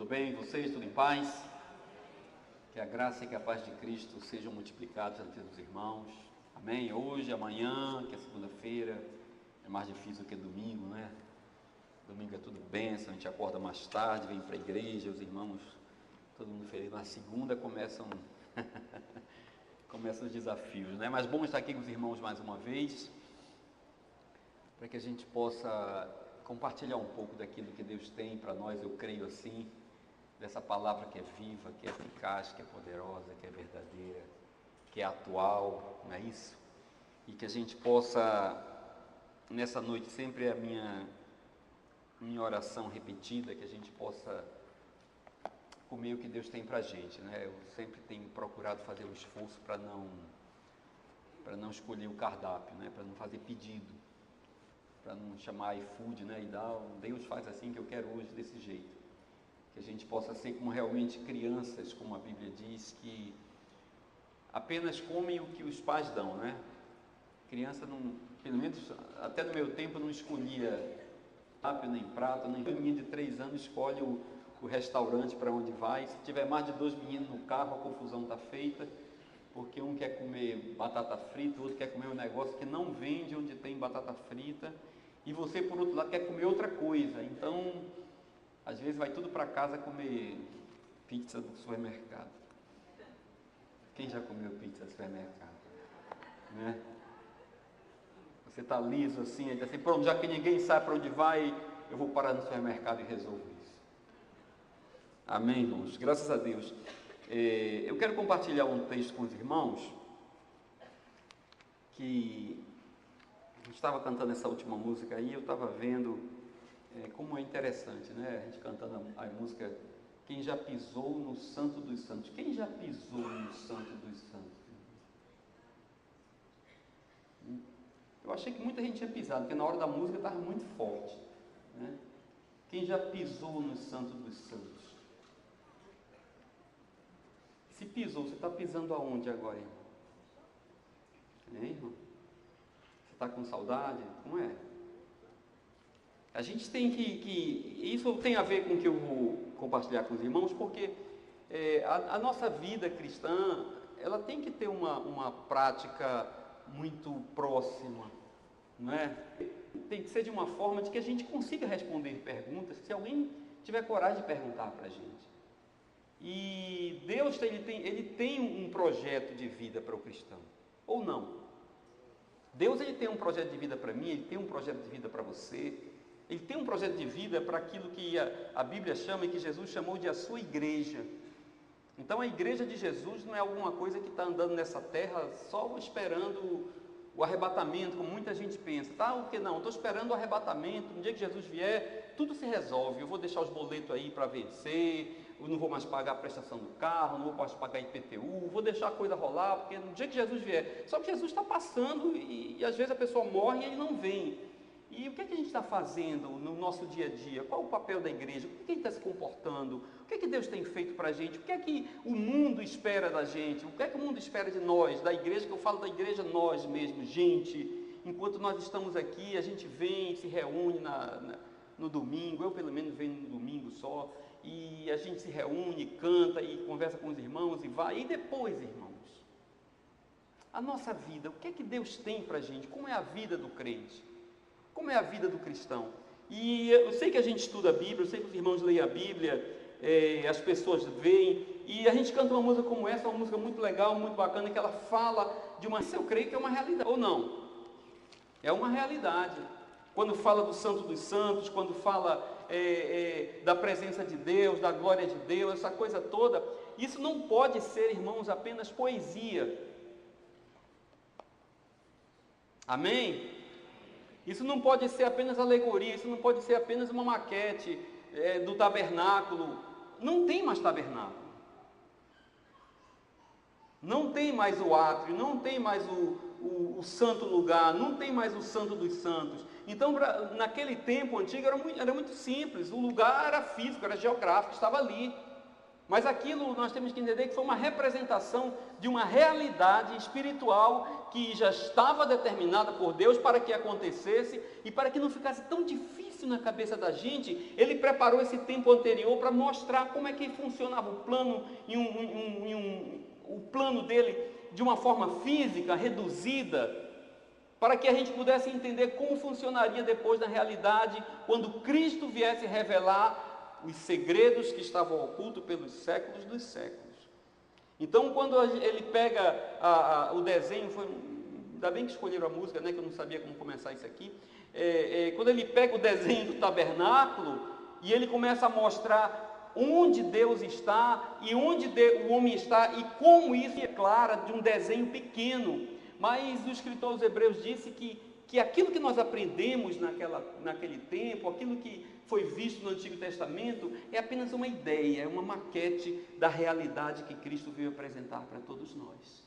Tudo bem? Vocês? Tudo em paz? Que a graça e a paz de Cristo sejam multiplicados na vida dos irmãos. Amém? Hoje, amanhã, que é segunda-feira, é mais difícil que domingo, né? Domingo é tudo bênção, a gente acorda mais tarde, vem para a igreja, os irmãos, todo mundo feliz. Na segunda começam os desafios, né? Mas bom estar aqui com os irmãos mais uma vez, para que a gente possa compartilhar um pouco daquilo que Deus tem para nós, eu creio assim, dessa palavra que é viva, que é eficaz, que é poderosa, que é verdadeira, que é atual, não é isso? E que a gente possa, nessa noite, sempre é a minha oração repetida, que a gente possa comer o que Deus tem para a gente, né? Eu sempre tenho procurado fazer um esforço para não escolher o cardápio, né? Para não fazer pedido, para não chamar iFood, né? E dar, Deus faz assim que eu quero hoje desse jeito. Que a gente possa ser como realmente crianças, como a Bíblia diz, que apenas comem o que os pais dão, né? Criança não, pelo menos até no meu tempo, não escolhia cardápio, nem prato, nem menino de 3 anos escolhe o restaurante para onde vai. Se tiver mais de 2 meninos no carro, a confusão está feita, porque um quer comer batata frita, o outro quer comer um negócio que não vende onde tem batata frita, e você, por outro lado, quer comer outra coisa. Então, às vezes vai tudo para casa comer pizza do supermercado. Quem já comeu pizza do supermercado? Né? Você está liso assim, diz assim, pronto, já que ninguém sabe para onde vai, eu vou parar no supermercado e resolvo isso. Amém, irmãos? Graças a Deus. Eu quero compartilhar um texto com os irmãos, que a gente estava cantando essa última música aí, eu estava vendo como é interessante, né? A gente cantando a música, quem já pisou no Santo dos Santos? Quem já pisou no Santo dos Santos? Eu achei que muita gente tinha pisado, porque na hora da música estava muito forte, né? Quem já pisou no Santo dos Santos? Se pisou, você está pisando aonde agora, irmão? Irmão? Você está com saudade? Não é? A gente tem que isso tem a ver com o que eu vou compartilhar com os irmãos, porque a nossa vida cristã, ela tem que ter uma prática muito próxima, não é? Tem que ser de uma forma de que a gente consiga responder perguntas, se alguém tiver coragem de perguntar para a gente. E Deus ele tem um projeto de vida para o cristão, ou não? Deus ele tem um projeto de vida para mim, ele tem um projeto de vida para você, ele tem um projeto de vida para aquilo que a Bíblia chama e que Jesus chamou de a sua igreja. Então a igreja de Jesus não é alguma coisa que está andando nessa terra só esperando o arrebatamento, como muita gente pensa. Tá, o que não? Estou esperando o arrebatamento, no dia que Jesus vier, tudo se resolve. Eu vou deixar os boletos aí para vencer, eu não vou mais pagar a prestação do carro, não vou mais pagar IPTU, vou deixar a coisa rolar, porque no dia que Jesus vier. Só que Jesus está passando e às vezes a pessoa morre e ele não vem. E o que é que a gente está fazendo no nosso dia a dia? Qual o papel da igreja? Como é que a gente está se comportando? O que é que Deus tem feito para a gente? O que é que o mundo espera da gente? O que é que o mundo espera de nós, da igreja, que eu falo da igreja nós mesmos, gente? Enquanto nós estamos aqui, a gente vem, se reúne no domingo, eu pelo menos venho no domingo só, e a gente se reúne, canta e conversa com os irmãos e vai. E depois, irmãos, a nossa vida, o que é que Deus tem para a gente? Como é a vida do crente? Como é a vida do cristão? E eu sei que a gente estuda a Bíblia, eu sei que os irmãos leem a Bíblia, as pessoas veem, e a gente canta uma música como essa, uma música muito legal, muito bacana, que ela fala de uma... Eu creio que é uma realidade, ou não? É uma realidade. Quando fala do Santo dos Santos, quando fala da presença de Deus, da glória de Deus, essa coisa toda, isso não pode ser, irmãos, apenas poesia. Amém? Isso não pode ser apenas alegoria, isso não pode ser apenas uma maquete do tabernáculo. Não tem mais tabernáculo. Não tem mais o átrio, não tem mais o santo lugar, não tem mais o santo dos santos. Então, naquele tempo antigo era muito simples, o lugar era físico, era geográfico, estava ali. Mas aquilo nós temos que entender que foi uma representação de uma realidade espiritual que já estava determinada por Deus para que acontecesse e para que não ficasse tão difícil difícil na cabeça da gente, ele preparou esse tempo anterior para mostrar como é que funcionava o plano, o plano dele de uma forma física, reduzida, para que a gente pudesse entender como funcionaria depois na realidade, quando Cristo viesse revelar os segredos que estavam ocultos pelos séculos dos séculos. Então, quando ele pega o desenho, ainda bem que escolheram a música, né, que eu não sabia como começar isso aqui. Quando ele pega o desenho do tabernáculo e ele começa a mostrar onde Deus está e onde o homem está e como isso é claro de um desenho pequeno. Mas o escritor aos Hebreus disse que aquilo que nós aprendemos naquele tempo, aquilo que foi visto no Antigo Testamento, é apenas uma ideia, é uma maquete da realidade que Cristo veio apresentar para todos nós.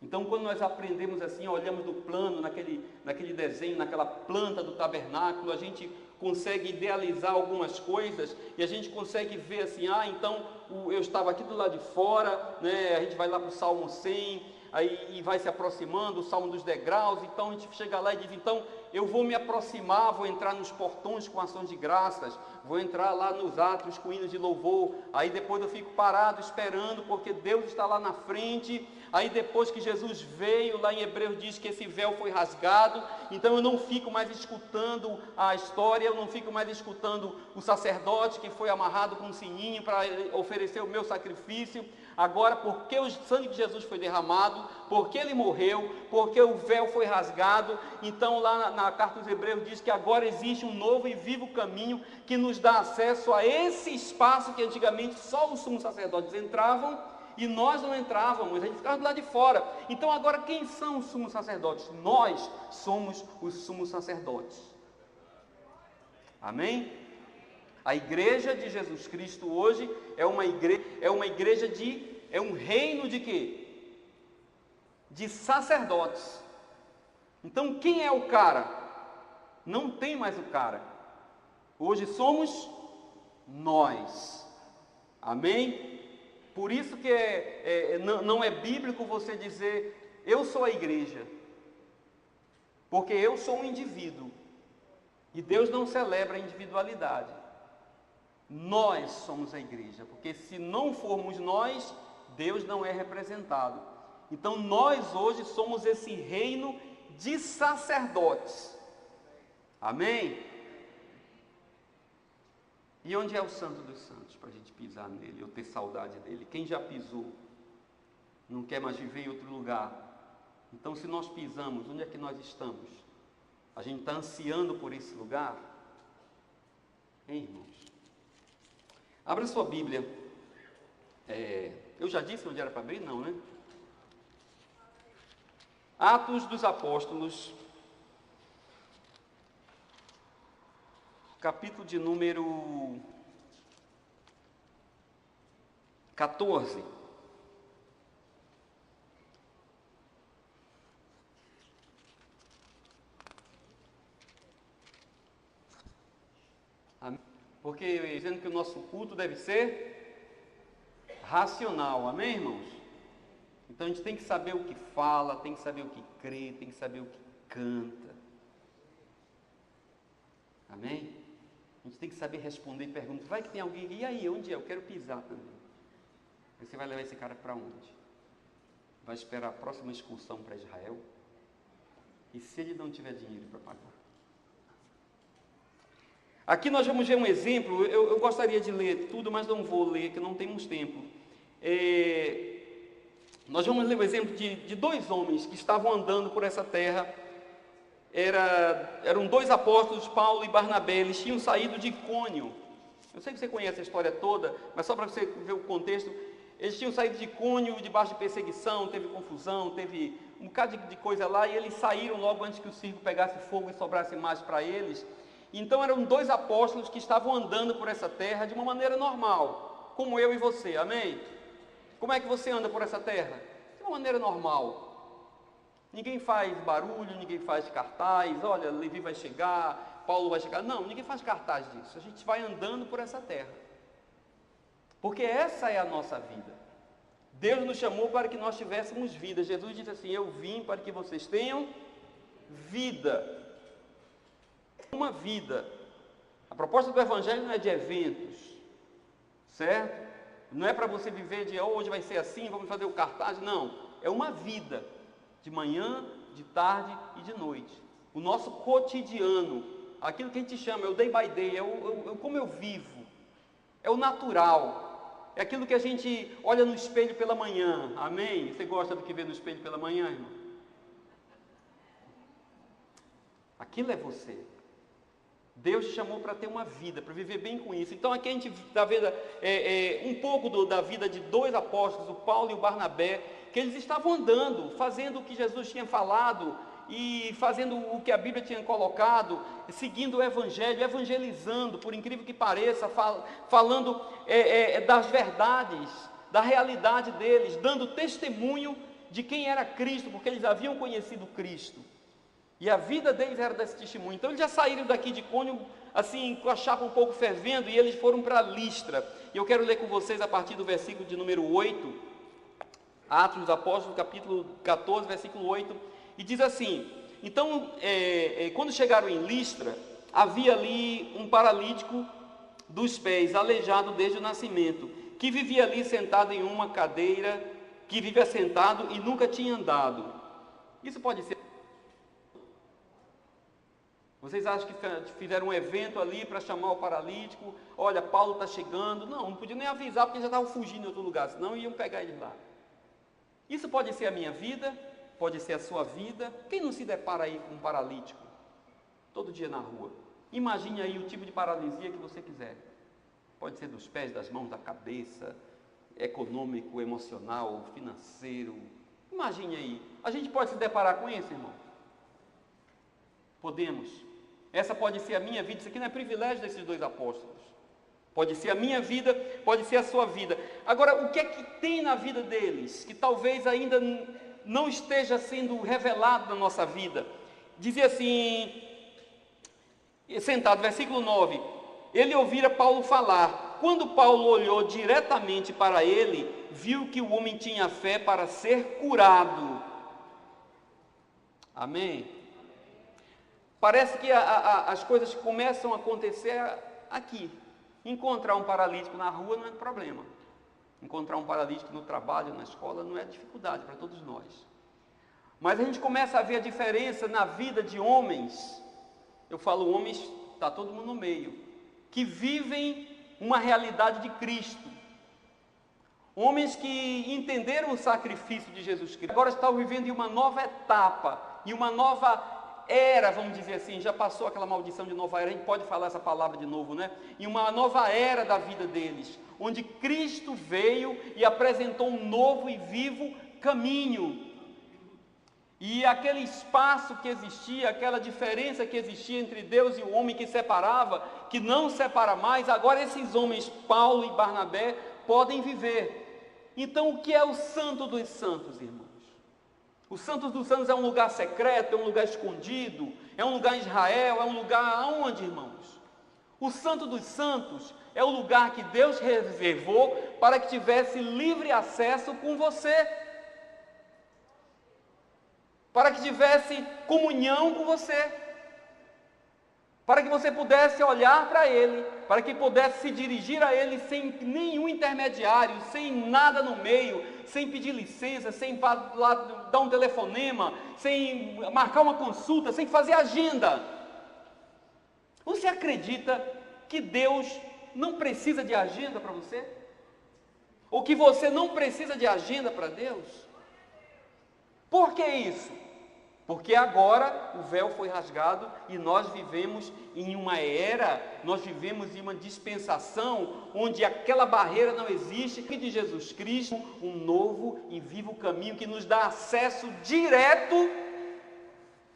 Então, quando nós aprendemos assim, olhamos do plano, naquele desenho, naquela planta do tabernáculo, a gente consegue idealizar algumas coisas e a gente consegue ver assim, então eu estava aqui do lado de fora, né? A gente vai lá para o Salmo 100, aí vai se aproximando, o Salmo dos degraus, então a gente chega lá e diz, então eu vou me aproximar, vou entrar nos portões com ações de graças, vou entrar lá nos átrios com hinos de louvor, aí depois eu fico parado esperando, porque Deus está lá na frente. Aí depois que Jesus veio, lá em Hebreus diz que esse véu foi rasgado, então eu não fico mais escutando a história, eu não fico mais escutando o sacerdote que foi amarrado com um sininho para oferecer o meu sacrifício. Agora, porque o sangue de Jesus foi derramado, porque ele morreu, porque o véu foi rasgado, então lá na carta dos Hebreus diz que agora existe um novo e vivo caminho que nos dá acesso a esse espaço que antigamente só os sumos sacerdotes entravam e nós não entrávamos, a gente ficava do lado de fora. Então agora quem são os sumos sacerdotes? Nós somos os sumos sacerdotes. Amém? A igreja de Jesus Cristo hoje é um reino de quê? De sacerdotes. Então quem é o cara? Não tem mais o cara. Hoje somos nós. Amém? Por isso que não é bíblico você dizer, eu sou a igreja. Porque eu sou um indivíduo. E Deus não celebra a individualidade. Nós somos a igreja. Porque se não formos nós, Deus não é representado. Então nós hoje somos esse reino de sacerdotes. Amém? E onde é o Santo dos Santos, para a gente pisar nele, ou ter saudade dele? Quem já pisou, não quer mais viver em outro lugar. Então, se nós pisamos, onde é que nós estamos? A gente está ansiando por esse lugar? Hein, irmãos? Abra sua Bíblia. Eu já disse onde era para abrir? Não, né? Atos dos Apóstolos, capítulo de número 14. Porque dizendo que o nosso culto deve ser racional, amém, irmãos? Então a gente tem que saber o que fala, tem que saber o que crê, tem que saber o que canta. Amém? A gente tem que saber responder perguntas. Vai que tem alguém, e aí, onde é? Eu quero pisar também. Aí você vai levar esse cara para onde? Vai esperar a próxima excursão para Israel? E se ele não tiver dinheiro para pagar? Aqui nós vamos ver um exemplo. Eu gostaria de ler tudo, mas não vou ler, que não temos tempo. Nós vamos ler o exemplo de dois homens que estavam andando por essa terra. Eram dois apóstolos, Paulo e Barnabé. Eles tinham saído de Icônio. Eu sei que você conhece a história toda, mas só para você ver o contexto. Eles tinham saído de Icônio debaixo de perseguição, teve confusão, teve um bocado de coisa lá, e eles saíram logo antes que o circo pegasse fogo e sobrasse mais para eles. Então eram dois apóstolos que estavam andando por essa terra de uma maneira normal, como eu e você, amém? Como é que você anda por essa terra? De uma maneira normal. Ninguém faz barulho, ninguém faz cartaz, olha, Levi vai chegar, Paulo vai chegar. Não, ninguém faz cartaz disso. A gente vai andando por essa terra. Porque essa é a nossa vida. Deus nos chamou para que nós tivéssemos vida. Jesus disse assim, eu vim para que vocês tenham vida. Uma vida. A proposta do Evangelho não é de eventos, certo? Não é para você viver de hoje vai ser assim, vamos fazer o cartaz, não. É uma vida, de manhã, de tarde e de noite. O nosso cotidiano, aquilo que a gente chama, é o day by day, como eu vivo, é o natural, é aquilo que a gente olha no espelho pela manhã, amém? Você gosta do que vê no espelho pela manhã, irmão? Aquilo é você. Deus te chamou para ter uma vida, para viver bem com isso. Então aqui a gente está vendo um pouco da vida de dois apóstolos, o Paulo e o Barnabé, que eles estavam andando, fazendo o que Jesus tinha falado e fazendo o que a Bíblia tinha colocado, seguindo o Evangelho, evangelizando, por incrível que pareça, falando das verdades, da realidade deles, dando testemunho de quem era Cristo, porque eles haviam conhecido Cristo. E a vida deles era desse testemunho. Então eles já saíram daqui de Icônio, assim, com a chapa um pouco fervendo, e eles foram para Listra. E eu quero ler com vocês a partir do versículo de número 8, Atos dos Apóstolos, capítulo 14, versículo 8, e diz assim: então, quando chegaram em Listra, havia ali um paralítico dos pés, aleijado desde o nascimento, que vivia ali sentado em uma cadeira, que vivia sentado e nunca tinha andado. Isso pode ser. Vocês acham que fizeram um evento ali para chamar o paralítico? Olha, Paulo está chegando. Não podiam nem avisar, porque já estavam fugindo em outro lugar, senão iam pegar eles lá. Isso pode ser a minha vida, pode ser a sua vida. Quem não se depara aí com um paralítico todo dia na rua? Imagine aí o tipo de paralisia que você quiser. Pode ser dos pés, das mãos, da cabeça, econômico, emocional, financeiro. Imagine aí. A gente pode se deparar com isso, irmão? Podemos. Essa pode ser a minha vida. Isso aqui não é privilégio desses dois apóstolos. Pode ser a minha vida, pode ser a sua vida. Agora, o que é que tem na vida deles, que talvez ainda não esteja sendo revelado na nossa vida? Dizia assim, sentado, versículo 9, ele ouvira Paulo falar. Quando Paulo olhou diretamente para ele, viu que o homem tinha fé para ser curado. Amém? Parece que as coisas começam a acontecer aqui. Encontrar um paralítico na rua não é problema. Encontrar um paralítico no trabalho, na escola, não é dificuldade para todos nós. Mas a gente começa a ver a diferença na vida de homens. Eu falo homens, está todo mundo no meio. Que vivem uma realidade de Cristo. Homens que entenderam o sacrifício de Jesus Cristo. Agora estão vivendo em uma nova etapa, em uma nova era, vamos dizer assim, já passou aquela maldição de nova era, a gente pode falar essa palavra de novo, né? Em uma nova era da vida deles, onde Cristo veio e apresentou um novo e vivo caminho. E aquele espaço que existia, aquela diferença que existia entre Deus e o homem que separava, que não separa mais, agora esses homens, Paulo e Barnabé, podem viver. Então, o que é o Santo dos Santos, irmãos? O Santo dos Santos é um lugar secreto, é um lugar escondido, é um lugar em Israel, é um lugar aonde, irmãos? O Santo dos Santos é o lugar que Deus reservou para que tivesse livre acesso com você, para que tivesse comunhão com você, para que você pudesse olhar para Ele, para que pudesse se dirigir a Ele sem nenhum intermediário, sem nada no meio, sem pedir licença, sem dar um telefonema, sem marcar uma consulta, sem fazer agenda. Você acredita que Deus não precisa de agenda para você? Ou que você não precisa de agenda para Deus? Por que isso? Porque agora o véu foi rasgado e nós vivemos em uma era, nós vivemos em uma dispensação onde aquela barreira não existe, que de Jesus Cristo, um novo e vivo caminho que nos dá acesso direto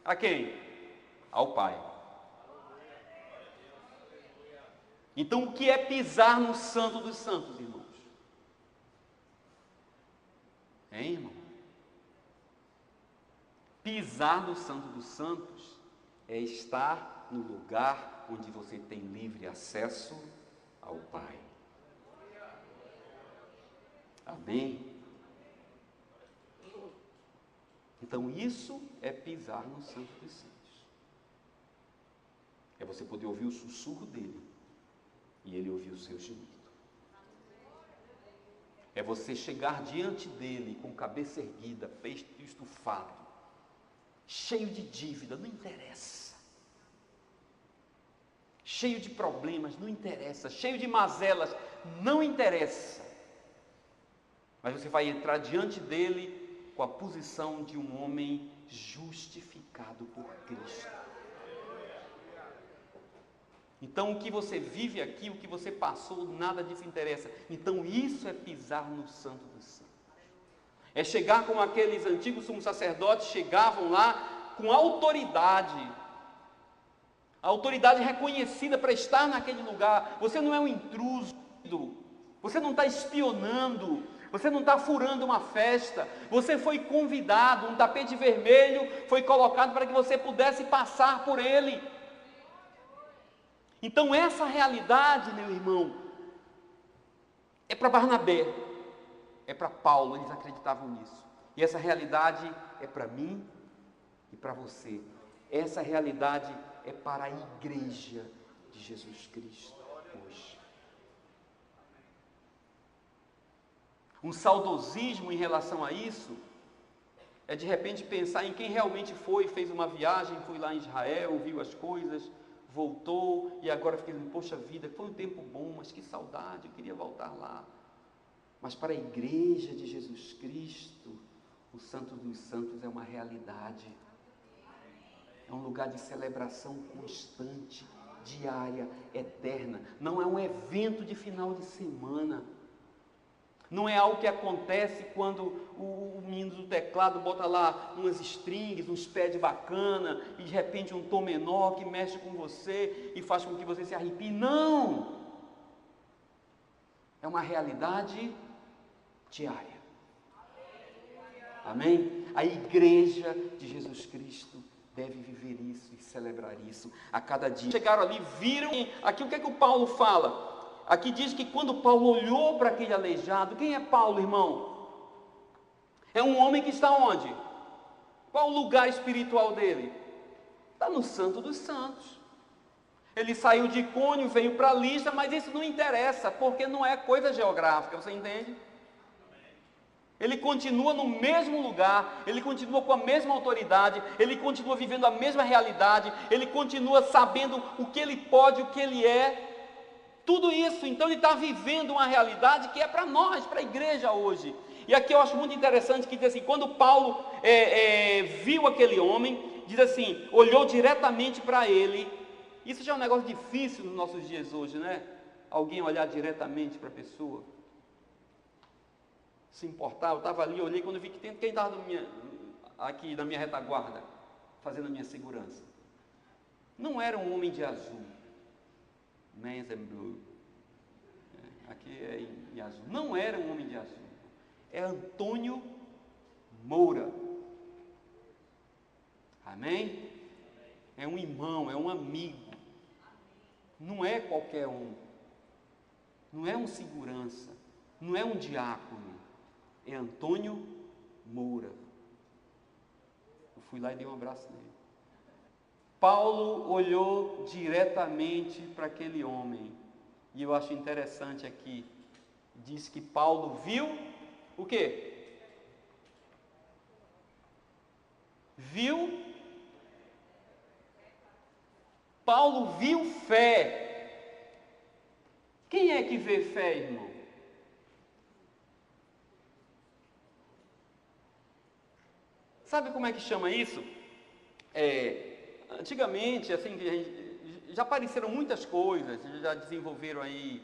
a quem? Ao Pai. Então, o que é pisar no Santo dos Santos, irmãos? Hein, irmão? Pisar no Santo dos Santos é estar no lugar onde você tem livre acesso ao Pai. Amém? Então isso é pisar no Santo dos Santos. É você poder ouvir o sussurro dele e ele ouvir o seu gemido. É você chegar diante dele com cabeça erguida, peito estufado, cheio de dívida, não interessa. Cheio de problemas, não interessa. Cheio de mazelas, não interessa. Mas você vai entrar diante dele com a posição de um homem justificado por Cristo. Então o que você vive aqui, o que você passou, nada disso interessa. Então isso é pisar no Santo dos Santos. É chegar como aqueles antigos sumos sacerdotes chegavam lá com autoridade. A autoridade reconhecida para estar naquele lugar. Você não é um intruso. Você não está espionando. Você não está furando uma festa. Você foi convidado. Um tapete vermelho foi colocado para que você pudesse passar por ele. Então essa realidade, meu irmão, é para Barnabé, é para Paulo, eles acreditavam nisso. E essa realidade é para mim e para você. Essa realidade é para a igreja de Jesus Cristo hoje. Um saudosismo em relação a isso é de repente pensar em quem realmente foi, fez uma viagem, foi lá em Israel, viu as coisas, voltou e agora fica dizendo, poxa vida, foi um tempo bom, mas que saudade, eu queria voltar lá. Mas para a igreja de Jesus Cristo, o Santo dos Santos é uma realidade. É um lugar de celebração constante, diária, eterna. Não é um evento de final de semana. Não é algo que acontece quando o menino do teclado bota lá umas strings, uns pads bacana, e de repente um tom menor que mexe com você e faz com que você se arrepie. Não! É uma realidade diária. Amém? A igreja de Jesus Cristo deve viver isso e celebrar isso a cada dia. Chegaram ali, viram. Aqui o que é que o Paulo fala? Aqui diz que quando Paulo olhou para aquele aleijado, quem é Paulo, irmão? É um homem que está onde? Qual o lugar espiritual dele? Está no Santo dos Santos. Ele saiu de Icônio, veio para Listra, mas isso não interessa, porque não é coisa geográfica, você entende? Ele continua no mesmo lugar, ele continua com a mesma autoridade, ele continua vivendo a mesma realidade, ele continua sabendo o que ele pode, o que ele é. Tudo isso, então ele está vivendo uma realidade que é para nós, para a igreja hoje. E aqui eu acho muito interessante que diz assim, quando Paulo viu aquele homem, diz assim, olhou diretamente para ele. Isso já é um negócio difícil nos nossos dias hoje, né? Alguém olhar diretamente para a pessoa. Se importar, eu estava ali, olhei, quando eu vi que quem estava aqui na minha retaguarda, fazendo a minha segurança. Não era um homem de azul. Men's and blue. Aqui é em azul. Não era um homem de azul. É Antônio Moura. Amém? É um irmão, é um amigo. Não é qualquer um. Não é um segurança. Não é um diácono. É Antônio Moura. Eu fui lá e dei um abraço nele. Paulo olhou diretamente para aquele homem, e eu acho interessante aqui, diz que Paulo viu o quê? Viu? Paulo viu fé. Quem é que vê fé, irmão? Sabe como é que chama isso? Antigamente, assim, já apareceram muitas coisas, já desenvolveram aí,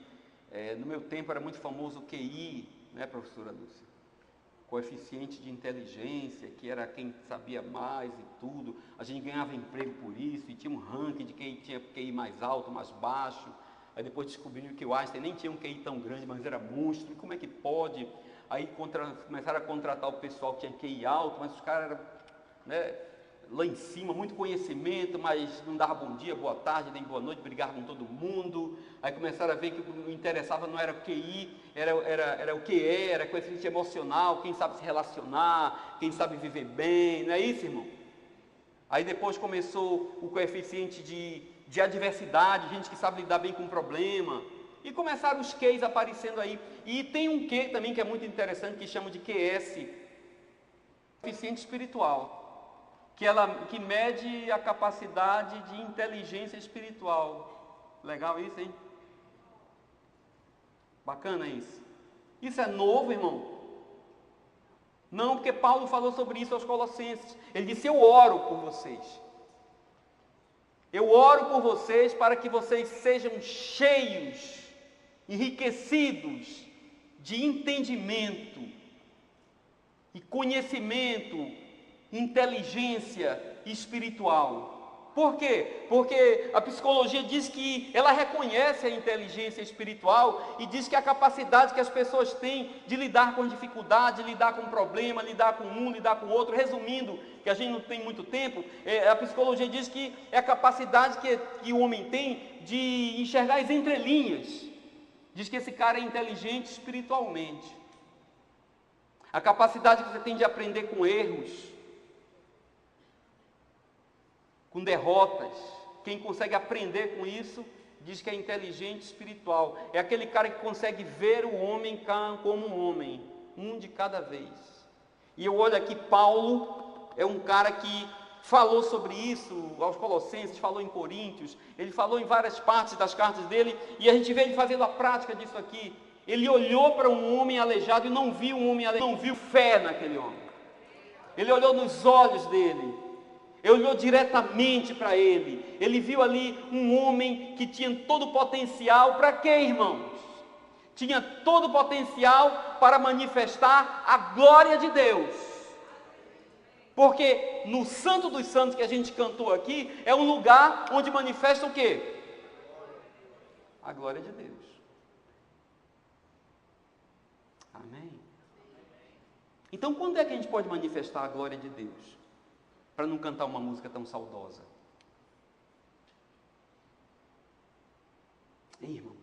no meu tempo era muito famoso o QI, né, professora Lúcia? Coeficiente de inteligência, que era quem sabia mais e tudo, a gente ganhava emprego por isso, e tinha um ranking de quem tinha QI mais alto, mais baixo, aí depois descobriram que o Einstein nem tinha um QI tão grande, mas era monstro, e como é que pode? Aí começaram a contratar o pessoal que tinha QI alto, mas os caras eram, né, lá em cima, muito conhecimento, mas não dava bom dia, boa tarde, nem boa noite, brigava com todo mundo. Aí começaram a ver que o que interessava não era o QI, era o que era coeficiente emocional, quem sabe se relacionar, quem sabe viver bem, não é isso, irmão? Aí depois começou o coeficiente de de adversidade, gente que sabe lidar bem com problema. E começaram os Qs aparecendo aí. E tem um Q também que é muito interessante, que chamam de QS, coeficiente espiritual, que mede a capacidade de inteligência espiritual. Legal isso, hein? Bacana isso. Isso é novo, irmão? Não, porque Paulo falou sobre isso aos Colossenses. Ele disse: eu oro por vocês. Eu oro por vocês para que vocês sejam cheios, enriquecidos de entendimento e conhecimento, inteligência espiritual. Por quê? Porque a psicologia diz que ela reconhece a inteligência espiritual e diz que a capacidade que as pessoas têm de lidar com dificuldade, lidar com problema, lidar com um, lidar com o outro, resumindo, que a gente não tem muito tempo, a psicologia diz que é a capacidade que o homem tem de enxergar as entrelinhas. Diz que esse cara é inteligente espiritualmente. A capacidade que você tem de aprender com erros, com derrotas. Quem consegue aprender com isso, diz que é inteligente espiritual. É aquele cara que consegue ver o homem como um homem, um de cada vez. E eu olho aqui, Paulo é um cara que falou sobre isso aos Colossenses, falou em Coríntios, ele falou em várias partes das cartas dele, e a gente vê ele fazendo a prática disso aqui. Ele olhou para um homem aleijado e não viu um homem aleijado, não viu fé naquele homem. Ele olhou nos olhos dele, ele olhou diretamente para ele. Ele viu ali um homem que tinha todo o potencial. Para quê, irmãos? Tinha todo o potencial para manifestar a glória de Deus. Porque no Santo dos Santos que a gente cantou aqui, é um lugar onde manifesta o quê? A glória de Deus. Amém? Então, quando é que a gente pode manifestar a glória de Deus? Para não cantar uma música tão saudosa. Hein, irmão?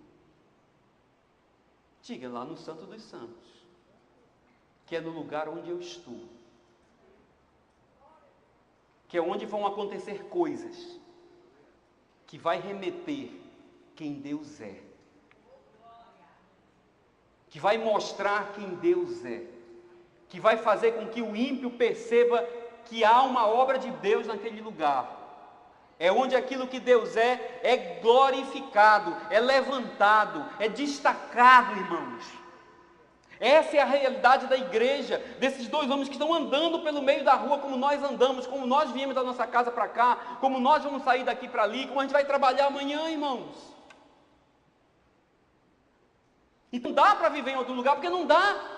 Diga lá no Santo dos Santos, que é no lugar onde eu estou, que é onde vão acontecer coisas que vai remeter quem Deus é, que vai mostrar quem Deus é, que vai fazer com que o ímpio perceba que há uma obra de Deus naquele lugar. É onde aquilo que Deus é glorificado, é levantado, é destacado, irmãos. Essa é a realidade da igreja, desses dois homens que estão andando pelo meio da rua, como nós andamos, como nós viemos da nossa casa para cá, como nós vamos sair daqui para ali, como a gente vai trabalhar amanhã, irmãos. Então dá para viver em outro lugar, porque não dá.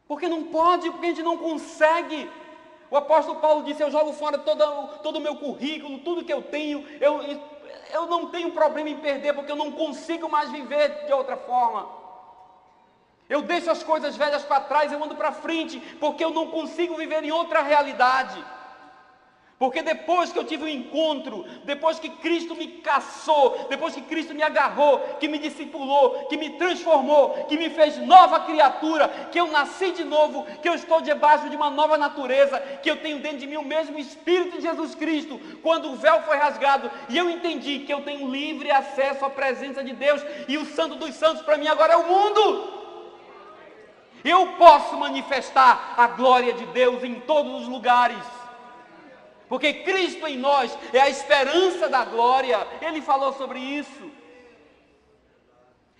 Porque não pode, porque a gente não consegue. O apóstolo Paulo disse: eu jogo fora todo o meu currículo, tudo que eu tenho, eu não tenho problema em perder, porque eu não consigo mais viver de outra forma. Eu deixo as coisas velhas para trás, eu ando para frente, porque eu não consigo viver em outra realidade. Porque depois que eu tive um encontro, depois que Cristo me caçou, depois que Cristo me agarrou, que me discipulou, que me transformou, que me fez nova criatura, que eu nasci de novo, que eu estou debaixo de uma nova natureza, que eu tenho dentro de mim o mesmo Espírito de Jesus Cristo, quando o véu foi rasgado, e eu entendi que eu tenho livre acesso à presença de Deus, e o Santo dos Santos para mim agora é o mundo. Eu posso manifestar a glória de Deus em todos os lugares. Porque Cristo em nós é a esperança da glória. Ele falou sobre isso.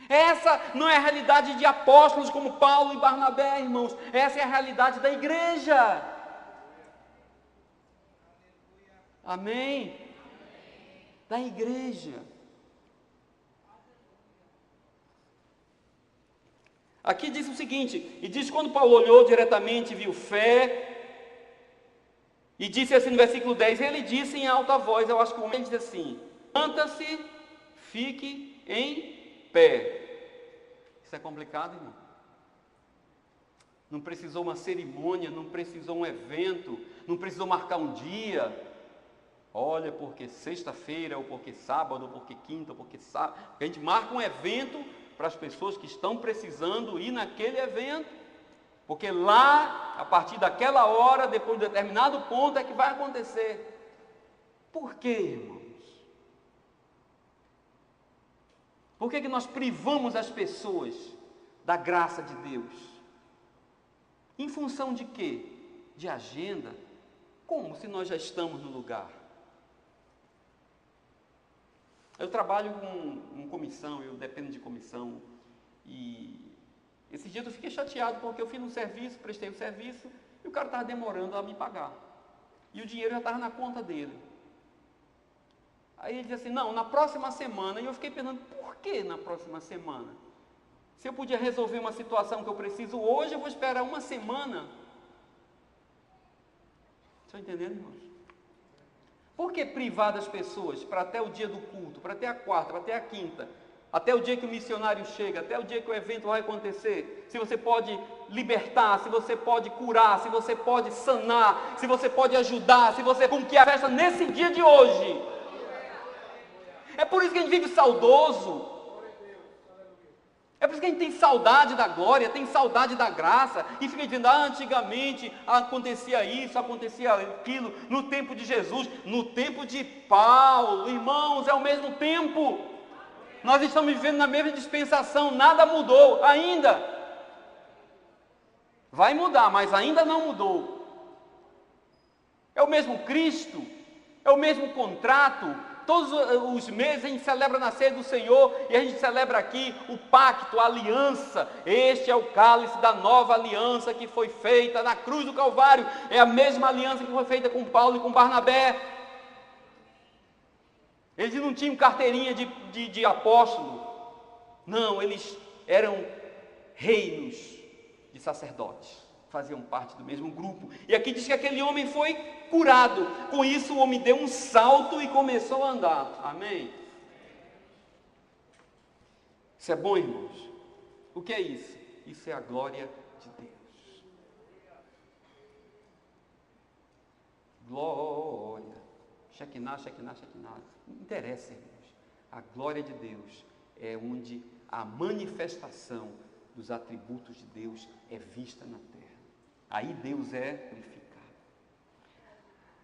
Essa não é a realidade de apóstolos como Paulo e Barnabé, irmãos. Essa é a realidade da igreja. Amém? Da igreja. Aqui diz o seguinte, e diz: quando Paulo olhou diretamente, viu fé, e disse assim no versículo 10, ele disse em alta voz, eu acho que o homem diz assim: levanta-se, fique em pé. Isso é complicado, irmão. Não precisou uma cerimônia, não precisou um evento, não precisou marcar um dia. Olha, porque sexta-feira, ou porque sábado, ou porque quinta, ou porque sábado. A gente marca um evento para as pessoas que estão precisando ir naquele evento. Porque lá, a partir daquela hora, depois de determinado ponto, é que vai acontecer. Por quê, irmãos? Por que nós privamos as pessoas da graça de Deus? Em função de quê? De agenda? Como se nós já estamos no lugar? Eu trabalho com comissão, eu dependo de comissão. E esses dias eu fiquei chateado porque eu fiz um serviço, prestei o serviço e o cara estava demorando a me pagar. E o dinheiro já estava na conta dele. Aí ele disse assim, não, na próxima semana. E eu fiquei pensando, por que na próxima semana? Se eu podia resolver uma situação que eu preciso hoje, eu vou esperar uma semana. Estão entendendo, irmãos? Por que privar das pessoas para até o dia do culto, para até a quarta, para até a quinta, até o dia que o missionário chega, até o dia que o evento vai acontecer? Se você pode libertar, se você pode curar, se você pode sanar, se você pode ajudar, se você com que a festa nesse dia de hoje. É por isso que a gente vive saudoso. É por isso que a gente tem saudade da glória, tem saudade da graça, e fica dizendo, antigamente acontecia isso, acontecia aquilo, no tempo de Jesus, no tempo de Paulo. Irmãos, é o mesmo tempo. Nós estamos vivendo na mesma dispensação, nada mudou ainda. Vai mudar, mas ainda não mudou. É o mesmo Cristo, é o mesmo contrato. Todos os meses a gente celebra na ceia do Senhor e a gente celebra aqui o pacto, a aliança. Este é o cálice da nova aliança que foi feita na cruz do Calvário. É a mesma aliança que foi feita com Paulo e com Barnabé. Eles não tinham carteirinha de apóstolo. Não, eles eram reinos de sacerdotes. Faziam parte do mesmo grupo. E aqui diz que aquele homem foi curado. Com isso o homem deu um salto e começou a andar. Amém? Isso é bom, irmãos? O que é isso? Isso é a glória de Deus. Glória. Shekinah, Shekinah, Shekinah. Não interessa, irmãos. A glória de Deus é onde a manifestação dos atributos de Deus é vista na terra. Aí Deus é glorificado.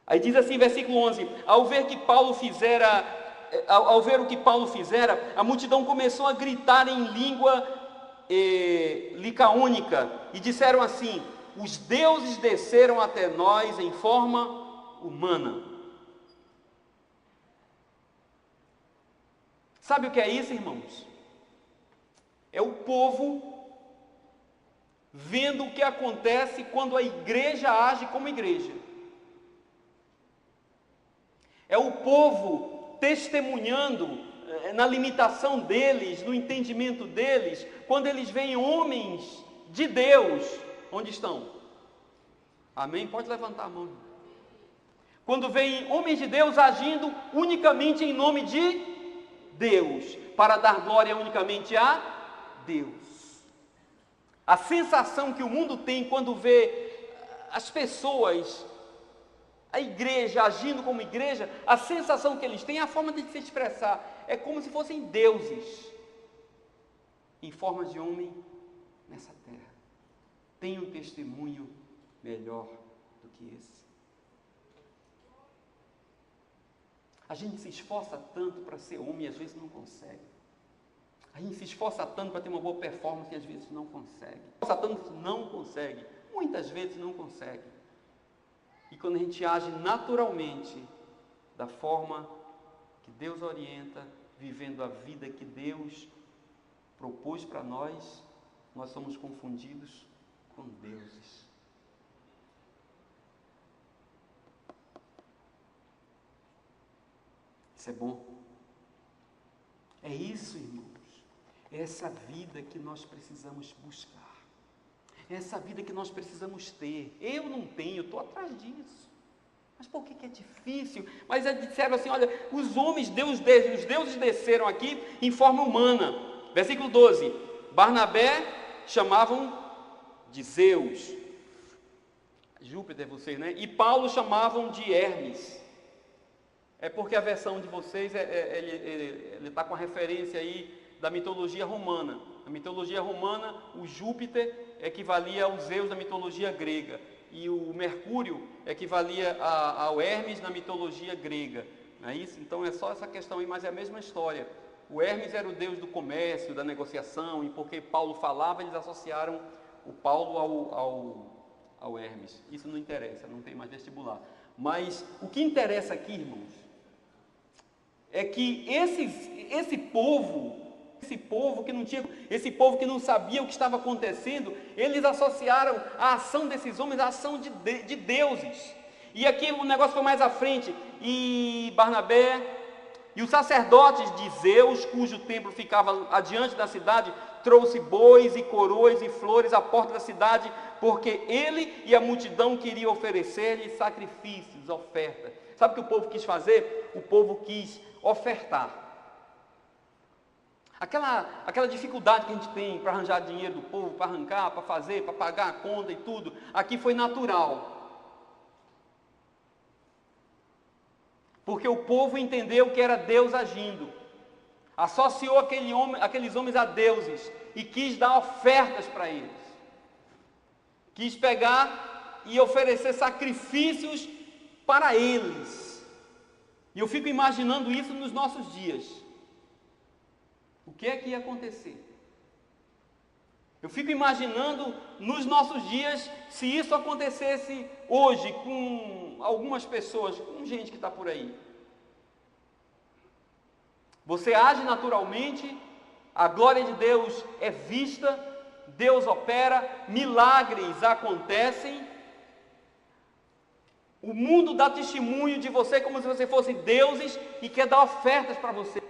Aí diz assim, versículo 11: ao ver o que Paulo fizera, a multidão começou a gritar em língua licaônica e disseram assim: os deuses desceram até nós em forma humana. Sabe o que é isso, irmãos? É o povo vendo o que acontece quando a igreja age como igreja. É o povo testemunhando na limitação deles, no entendimento deles, quando eles veem homens de Deus, onde estão? Amém? Pode levantar a mão. Quando veem homens de Deus agindo unicamente em nome de Deus, para dar glória unicamente a Deus. A sensação que o mundo tem quando vê as pessoas, a igreja agindo como igreja, a sensação que eles têm, a forma de se expressar, é como se fossem deuses em forma de homem nessa terra. Tem um testemunho melhor do que esse. A gente se esforça tanto para ser homem e às vezes não consegue. A gente se esforça tanto para ter uma boa performance e às vezes não consegue. Muitas vezes não consegue. E quando a gente age naturalmente, da forma que Deus orienta, vivendo a vida que Deus propôs para nós, nós somos confundidos com deuses. Isso é bom. É isso, irmãos. É essa vida que nós precisamos buscar. É essa vida que nós precisamos ter. Eu não tenho, estou atrás disso. Mas por que é difícil? Mas disseram assim, olha, os deuses desceram aqui em forma humana. Versículo 12. Barnabé chamavam de Zeus. Júpiter, vocês, né? E Paulo chamavam de Hermes. É porque a versão de vocês, ele está com a referência aí da mitologia romana. Na mitologia romana, o Júpiter equivalia ao Zeus da mitologia grega. E o Mercúrio equivalia ao Hermes na mitologia grega. não é isso? Então é só essa questão aí, mas é a mesma história. O Hermes era o deus do comércio, da negociação, e porque Paulo falava, eles associaram o Paulo ao Hermes. Isso não interessa, não tem mais vestibular. Mas o que interessa aqui, irmãos, é que esse povo que não sabia o que estava acontecendo, eles associaram a ação desses homens à ação de deuses. E aqui o negócio foi mais à frente, e Barnabé e os sacerdotes de Zeus, cujo templo ficava adiante da cidade, trouxe bois e coroas e flores à porta da cidade, porque ele e a multidão queriam oferecer-lhe sacrifícios, oferta. Sabe o que o povo quis fazer? O povo quis ofertar. Aquela dificuldade que a gente tem para arranjar dinheiro do povo, para arrancar, para fazer, para pagar a conta e tudo, aqui foi natural. Porque o povo entendeu que era Deus agindo, associou aqueles homens a deuses e quis dar ofertas para eles, quis pegar e oferecer sacrifícios para eles. E eu fico imaginando isso nos nossos dias. O que é que ia acontecer? Eu fico imaginando nos nossos dias, se isso acontecesse hoje com algumas pessoas, com gente que está por aí. Você age naturalmente, a glória de Deus é vista, Deus opera, milagres acontecem, o mundo dá testemunho de você como se você fosse deuses e quer dar ofertas para você.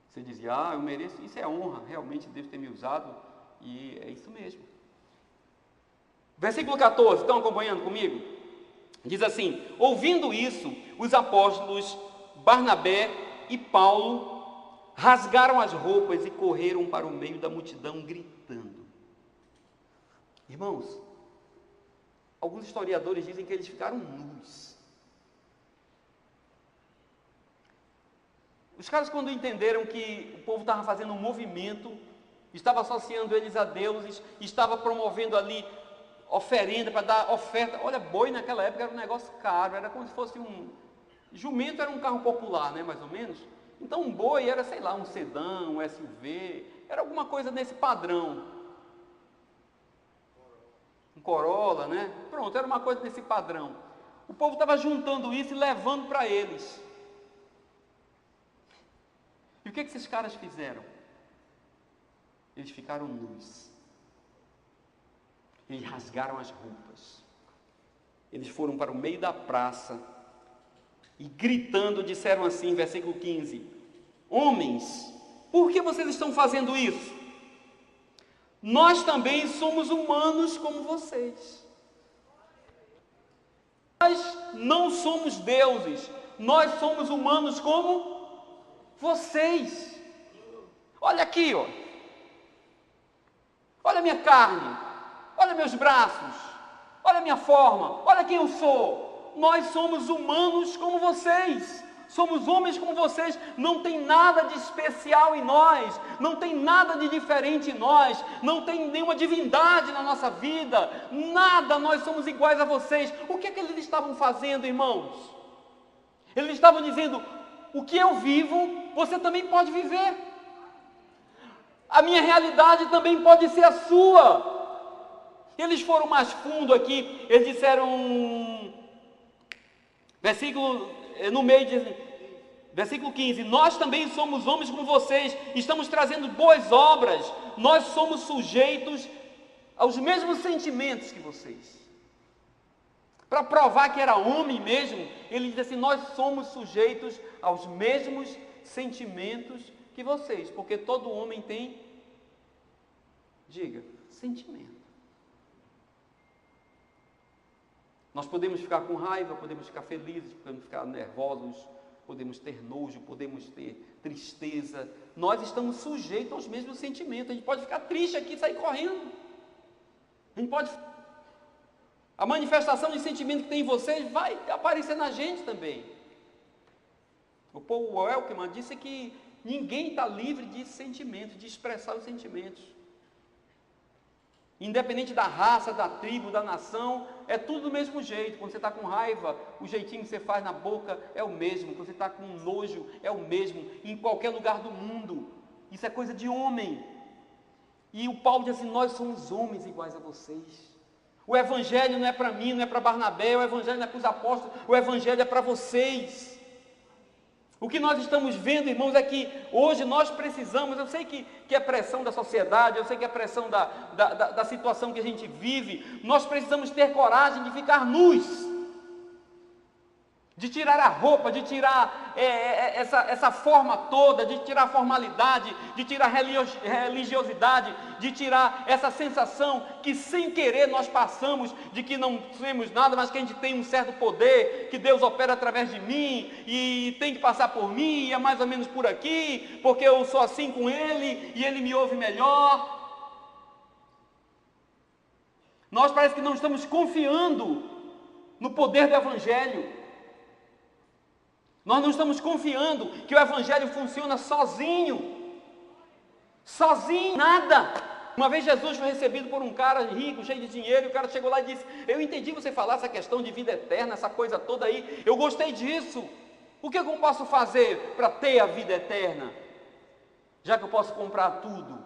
Você dizia, eu mereço, isso é honra, realmente Deus tem me usado, e é isso mesmo. Versículo 14, estão acompanhando comigo? Diz assim: ouvindo isso, os apóstolos Barnabé e Paulo rasgaram as roupas e correram para o meio da multidão gritando. Irmãos, alguns historiadores dizem que eles ficaram nus. Os caras, quando entenderam que o povo estava fazendo um movimento, estava associando eles a deuses, estava promovendo ali oferenda para dar oferta. Olha, boi naquela época era um negócio caro, era como se fosse jumento era um carro popular, né, mais ou menos. Então um boi era, sei lá, um sedã, um SUV, era alguma coisa nesse padrão. Um Corolla, né? Pronto, era uma coisa desse padrão. O povo estava juntando isso e levando para eles. E o que esses caras fizeram? Eles ficaram nus. Eles rasgaram as roupas. Eles foram para o meio da praça e gritando disseram assim, versículo 15: homens, por que vocês estão fazendo isso? Nós também somos humanos como vocês. Nós não somos deuses, nós somos humanos como vocês. Olha aqui, ó. Olha a minha carne, olha meus braços, olha a minha forma, olha quem eu sou. Nós somos humanos como vocês, somos homens como vocês, não tem nada de especial em nós, não tem nada de diferente em nós, não tem nenhuma divindade na nossa vida, nada, nós somos iguais a vocês. O que é que eles estavam fazendo, irmãos? Eles estavam dizendo: o que eu vivo, você também pode viver. A minha realidade também pode ser a sua. Eles foram mais fundo aqui, eles disseram, versículo 15, nós também somos homens como vocês, estamos trazendo boas obras, nós somos sujeitos aos mesmos sentimentos que vocês. Para provar que era homem mesmo, ele diz assim: nós somos sujeitos aos mesmos sentimentos que vocês, porque todo homem tem, diga, sentimento. Nós podemos ficar com raiva, podemos ficar felizes, podemos ficar nervosos, podemos ter nojo, podemos ter tristeza. Nós estamos sujeitos aos mesmos sentimentos. A gente pode ficar triste aqui e sair correndo. A gente pode... A manifestação de sentimento que tem em vocês vai aparecer na gente também. O Paul Welkman disse que ninguém está livre de sentimentos, de expressar os sentimentos. Independente da raça, da tribo, da nação, é tudo do mesmo jeito. Quando você está com raiva, o jeitinho que você faz na boca é o mesmo. Quando você está com nojo, é o mesmo. Em qualquer lugar do mundo. Isso é coisa de homem. E o Paulo diz assim, nós somos homens iguais a vocês. O Evangelho não é para mim, não é para Barnabé, o Evangelho não é para os apóstolos, o Evangelho é para vocês. O que nós estamos vendo, irmãos, é que hoje nós precisamos, eu sei que é pressão da sociedade, eu sei que é pressão da situação que a gente vive, nós precisamos ter coragem de ficar nus, de tirar a roupa, de tirar essa forma toda, de tirar a formalidade, de tirar a religiosidade, de tirar essa sensação que sem querer nós passamos de que não temos nada, mas que a gente tem um certo poder, que Deus opera através de mim e tem que passar por mim, e é mais ou menos por aqui, porque eu sou assim com Ele e Ele me ouve melhor. Nós parece que não estamos confiando no poder do Evangelho. Nós não estamos confiando que o Evangelho funciona sozinho. Sozinho, nada. Uma vez Jesus foi recebido por um cara rico, cheio de dinheiro, e o cara chegou lá e disse, eu entendi você falar essa questão de vida eterna, essa coisa toda aí, eu gostei disso. O que eu posso fazer para ter a vida eterna? Já que eu posso comprar tudo.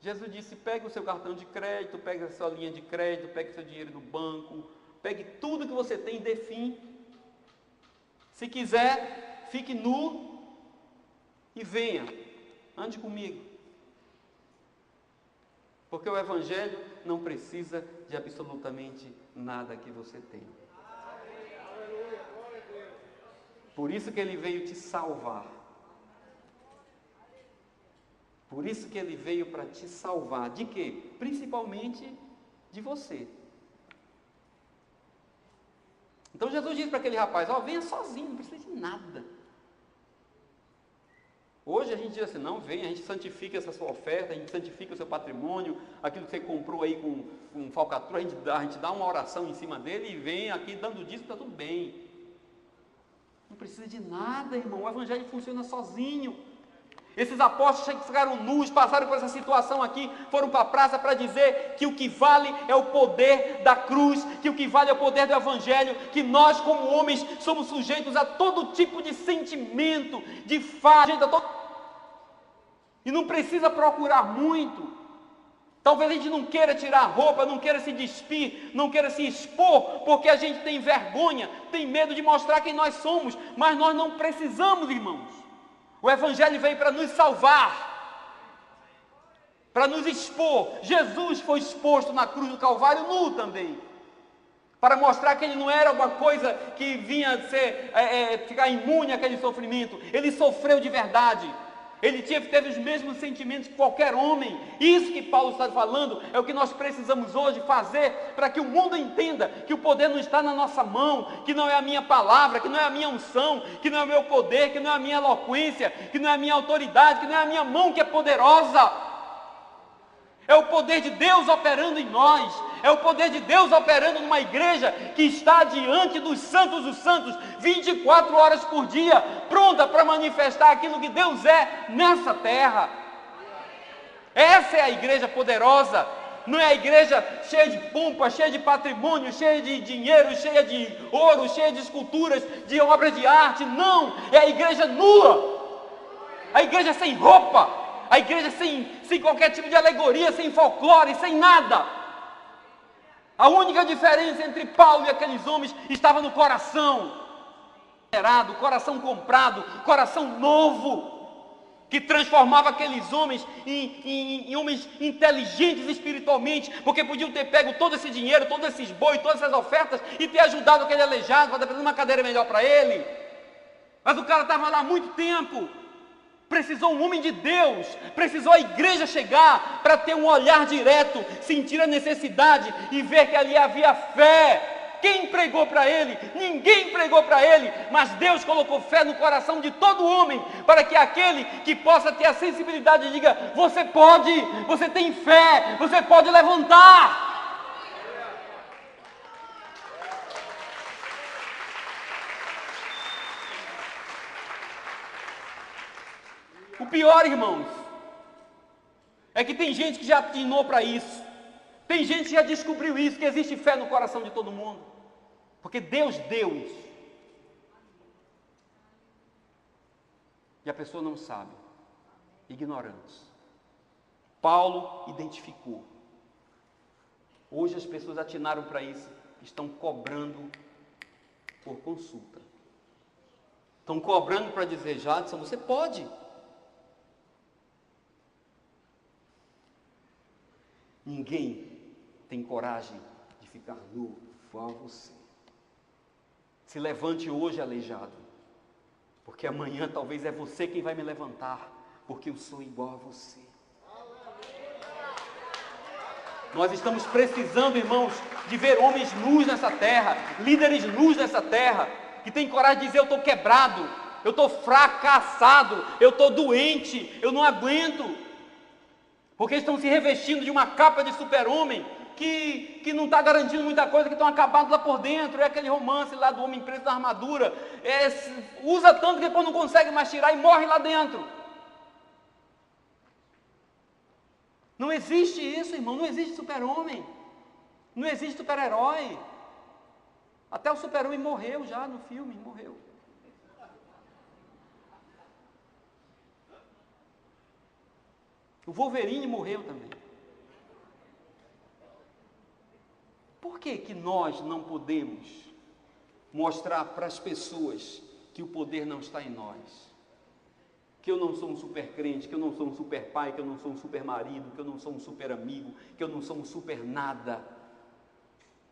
Jesus disse, pegue o seu cartão de crédito, pegue a sua linha de crédito, pegue o seu dinheiro do banco, pegue tudo que você tem e dê fim. Se quiser, fique nu e venha, ande comigo. Porque o Evangelho não precisa de absolutamente nada que você tenha. Por isso que Ele veio te salvar. Por isso que Ele veio para te salvar. De quê? Principalmente de você. Então Jesus disse para aquele rapaz, venha sozinho, não precisa de nada. Hoje a gente diz assim, não, venha, a gente santifica essa sua oferta, a gente santifica o seu patrimônio, aquilo que você comprou aí com falcatrua, a gente dá uma oração em cima dele e vem aqui dando dízimo, está tudo bem. Não precisa de nada, irmão, o Evangelho funciona sozinho. Esses apóstolos ficaram nus, passaram por essa situação aqui, foram para a praça para dizer que o que vale é o poder da cruz, que o que vale é o poder do Evangelho, que nós como homens somos sujeitos a todo tipo de sentimento, de fase, e não precisa procurar muito. Talvez a gente não queira tirar a roupa, não queira se despir, não queira se expor, porque a gente tem vergonha, tem medo de mostrar quem nós somos, mas nós não precisamos, irmãos. O Evangelho veio para nos salvar, para nos expor. Jesus foi exposto na cruz do Calvário nu também, para mostrar que Ele não era uma coisa que vinha ficar imune àquele sofrimento. Ele sofreu de verdade. Ele teve os mesmos sentimentos que qualquer homem. Isso que Paulo está falando é o que nós precisamos hoje fazer para que o mundo entenda que o poder não está na nossa mão, que não é a minha palavra, que não é a minha unção, que não é o meu poder, que não é a minha eloquência, que não é a minha autoridade, que não é a minha mão que é poderosa. É o poder de Deus operando em nós, é o poder de Deus operando numa igreja que está diante dos santos, 24 horas por dia, pronta para manifestar aquilo que Deus é nessa terra. Essa é a igreja poderosa, não é a igreja cheia de pompa, cheia de patrimônio, cheia de dinheiro, cheia de ouro, cheia de esculturas, de obras de arte, não, é a igreja nua, a igreja sem roupa, a igreja sem qualquer tipo de alegoria, sem folclore, sem nada. A única diferença entre Paulo e aqueles homens estava no coração, coração comprado, coração novo, que transformava aqueles homens em homens inteligentes espiritualmente, porque podiam ter pego todo esse dinheiro, todos esses bois, todas essas ofertas e ter ajudado aquele aleijado para dar uma cadeira melhor para ele. Mas o cara estava lá há muito tempo. Precisou um homem de Deus, precisou a igreja chegar para ter um olhar direto, sentir a necessidade e ver que ali havia fé. Quem pregou para ele? Ninguém pregou para ele, mas Deus colocou fé no coração de todo homem, para que aquele que possa ter a sensibilidade diga, você pode, você tem fé, você pode levantar. O pior, irmãos, É que tem gente que já atinou para isso. Tem gente que já descobriu isso, que existe fé no coração de todo mundo. Porque Deus deu isso. E a pessoa não sabe. Ignorantes. Paulo identificou. Hoje as pessoas atinaram para isso. Estão cobrando por consulta. Estão cobrando para dizer, Jadson, você pode. Ninguém tem coragem de ficar nu igual a você. Se levante hoje aleijado, porque amanhã talvez é você quem vai me levantar, porque eu sou igual a você. Nós estamos precisando, irmãos, de ver homens nus nessa terra, líderes nus nessa terra, que tem coragem de dizer, eu estou quebrado, eu estou fracassado, eu estou doente, eu não aguento. Porque estão se revestindo de uma capa de super-homem que não está garantindo muita coisa, que estão acabados lá por dentro. É aquele romance lá do homem preso na armadura. Usa tanto que depois não consegue mais tirar e morre lá dentro. Não existe isso, irmão. Não existe super-homem. Não existe super-herói. Até o super-homem morreu já no filme, morreu. O Wolverine morreu também. Por que que nós não podemos mostrar para as pessoas que o poder não está em nós? Que eu não sou um super crente, que eu não sou um super pai, que eu não sou um super marido, que eu não sou um super amigo, que eu não sou um super nada.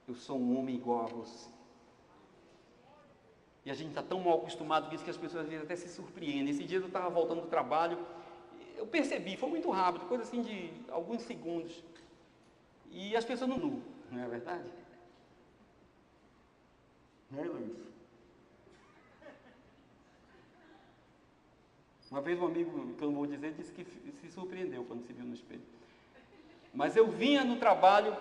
Eu sou um homem igual a você. E a gente está tão mal acostumado com isso que as pessoas às vezes até se surpreendem. Esse dia eu estava voltando do trabalho, eu percebi, foi muito rápido, coisa assim de alguns segundos. E as pessoas não é verdade? Não é, Luiz? Uma vez um amigo, que eu não vou dizer, disse que se surpreendeu quando se viu no espelho. Mas eu vinha no trabalho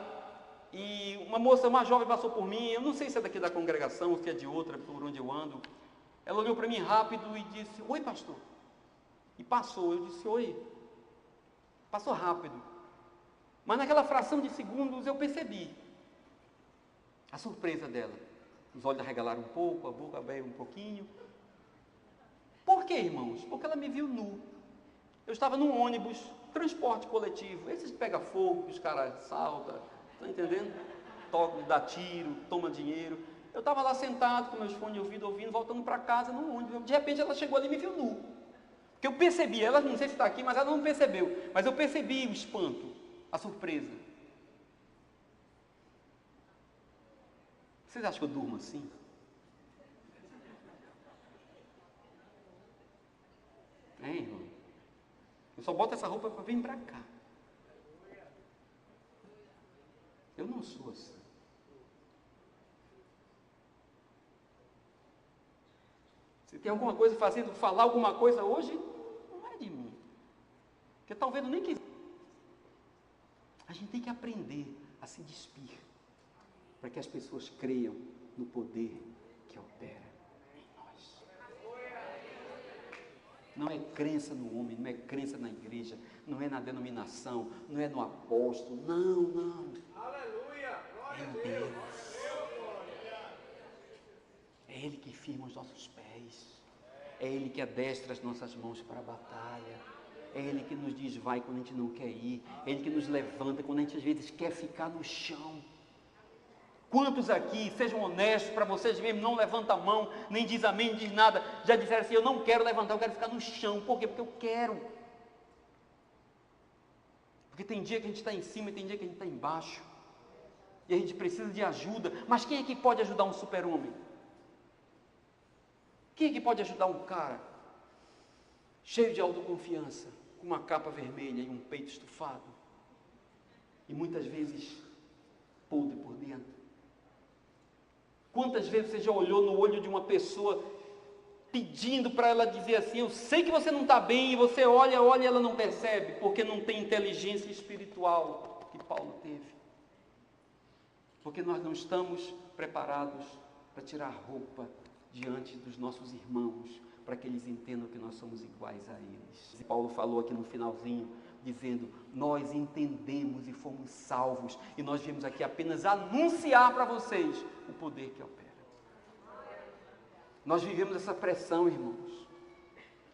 e uma moça mais jovem passou por mim, eu não sei se é daqui da congregação, se é de outra, por onde eu ando. Ela olhou para mim rápido e disse, oi pastor. E passou, eu disse, oi. Passou rápido. Mas naquela fração de segundos eu percebi a surpresa dela. Os olhos arregalaram um pouco, a boca abriu um pouquinho. Por quê, irmãos? Porque ela me viu nu. Eu estava num ônibus, transporte coletivo. Esses que pega fogo, os caras saltam, tá entendendo? Toca, dá tiro, toma dinheiro. Eu estava lá sentado com meus fones de ouvido, voltando para casa num ônibus. De repente ela chegou ali e me viu nu. Porque eu percebi, ela não sei se está aqui, mas ela não percebeu. Mas eu percebi o espanto, a surpresa. Vocês acham que eu durmo assim? É, irmão? Eu só boto essa roupa para vir para cá. Eu não sou assim. Se tem alguma coisa fazendo, falar alguma coisa hoje, não é de mim. Porque talvez eu nem quis. A gente tem que aprender a se despir, para que as pessoas creiam no poder que opera em nós. Não é crença no homem, não é crença na igreja, não é na denominação, não é no apóstolo, não. Aleluia! É em Deus. É Ele que firma os nossos pés. É Ele que adestra as nossas mãos para a batalha. É Ele que nos diz vai quando a gente não quer ir. É Ele que nos levanta quando a gente às vezes quer ficar no chão. Quantos aqui, sejam honestos para vocês mesmos, não levanta a mão, nem diz amém, nem diz nada, já disseram assim, eu não quero levantar, eu quero ficar no chão. Por quê? Porque eu quero. Porque tem dia que a gente está em cima e tem dia que a gente está embaixo. E a gente precisa de ajuda. Mas quem é que pode ajudar um super-homem? Quem é que pode ajudar um cara cheio de autoconfiança, com uma capa vermelha e um peito estufado? E muitas vezes podre por dentro. Quantas vezes você já olhou no olho de uma pessoa pedindo para ela dizer assim, eu sei que você não está bem, e você olha e ela não percebe, porque não tem inteligência espiritual que Paulo teve. Porque nós não estamos preparados para tirar roupa diante dos nossos irmãos, para que eles entendam que nós somos iguais a eles. E Paulo falou aqui no finalzinho, dizendo: nós entendemos e fomos salvos, e nós viemos aqui apenas anunciar para vocês o poder que opera. Nós vivemos essa pressão, irmãos.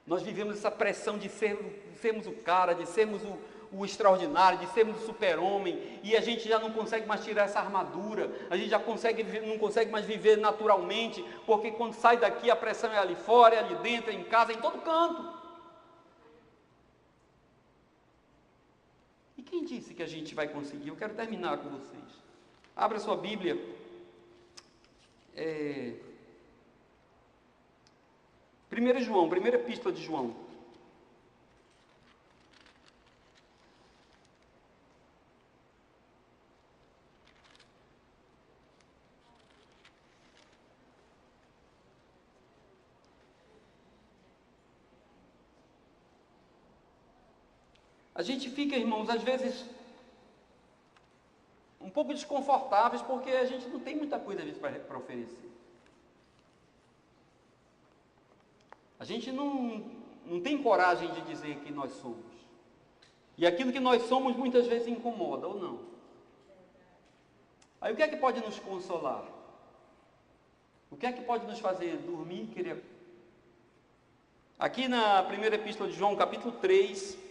Nós vivemos essa pressão de sermos o cara, de sermos o extraordinário, de sermos o super-homem, e a gente já não consegue mais tirar essa armadura, a gente já não consegue mais viver naturalmente, porque quando sai daqui a pressão é ali fora, é ali dentro, é em casa, é em todo canto. E quem disse que a gente vai conseguir? Eu quero terminar com vocês. Abra sua Bíblia. 1 João, primeira epístola de João. A gente fica, irmãos, às vezes um pouco desconfortáveis, porque a gente não tem muita coisa para oferecer. A gente não tem coragem de dizer quem nós somos. E aquilo que nós somos muitas vezes incomoda, ou não? Aí o que é que pode nos consolar? O que é que pode nos fazer dormir e querer? Aqui na primeira epístola de João, capítulo 3,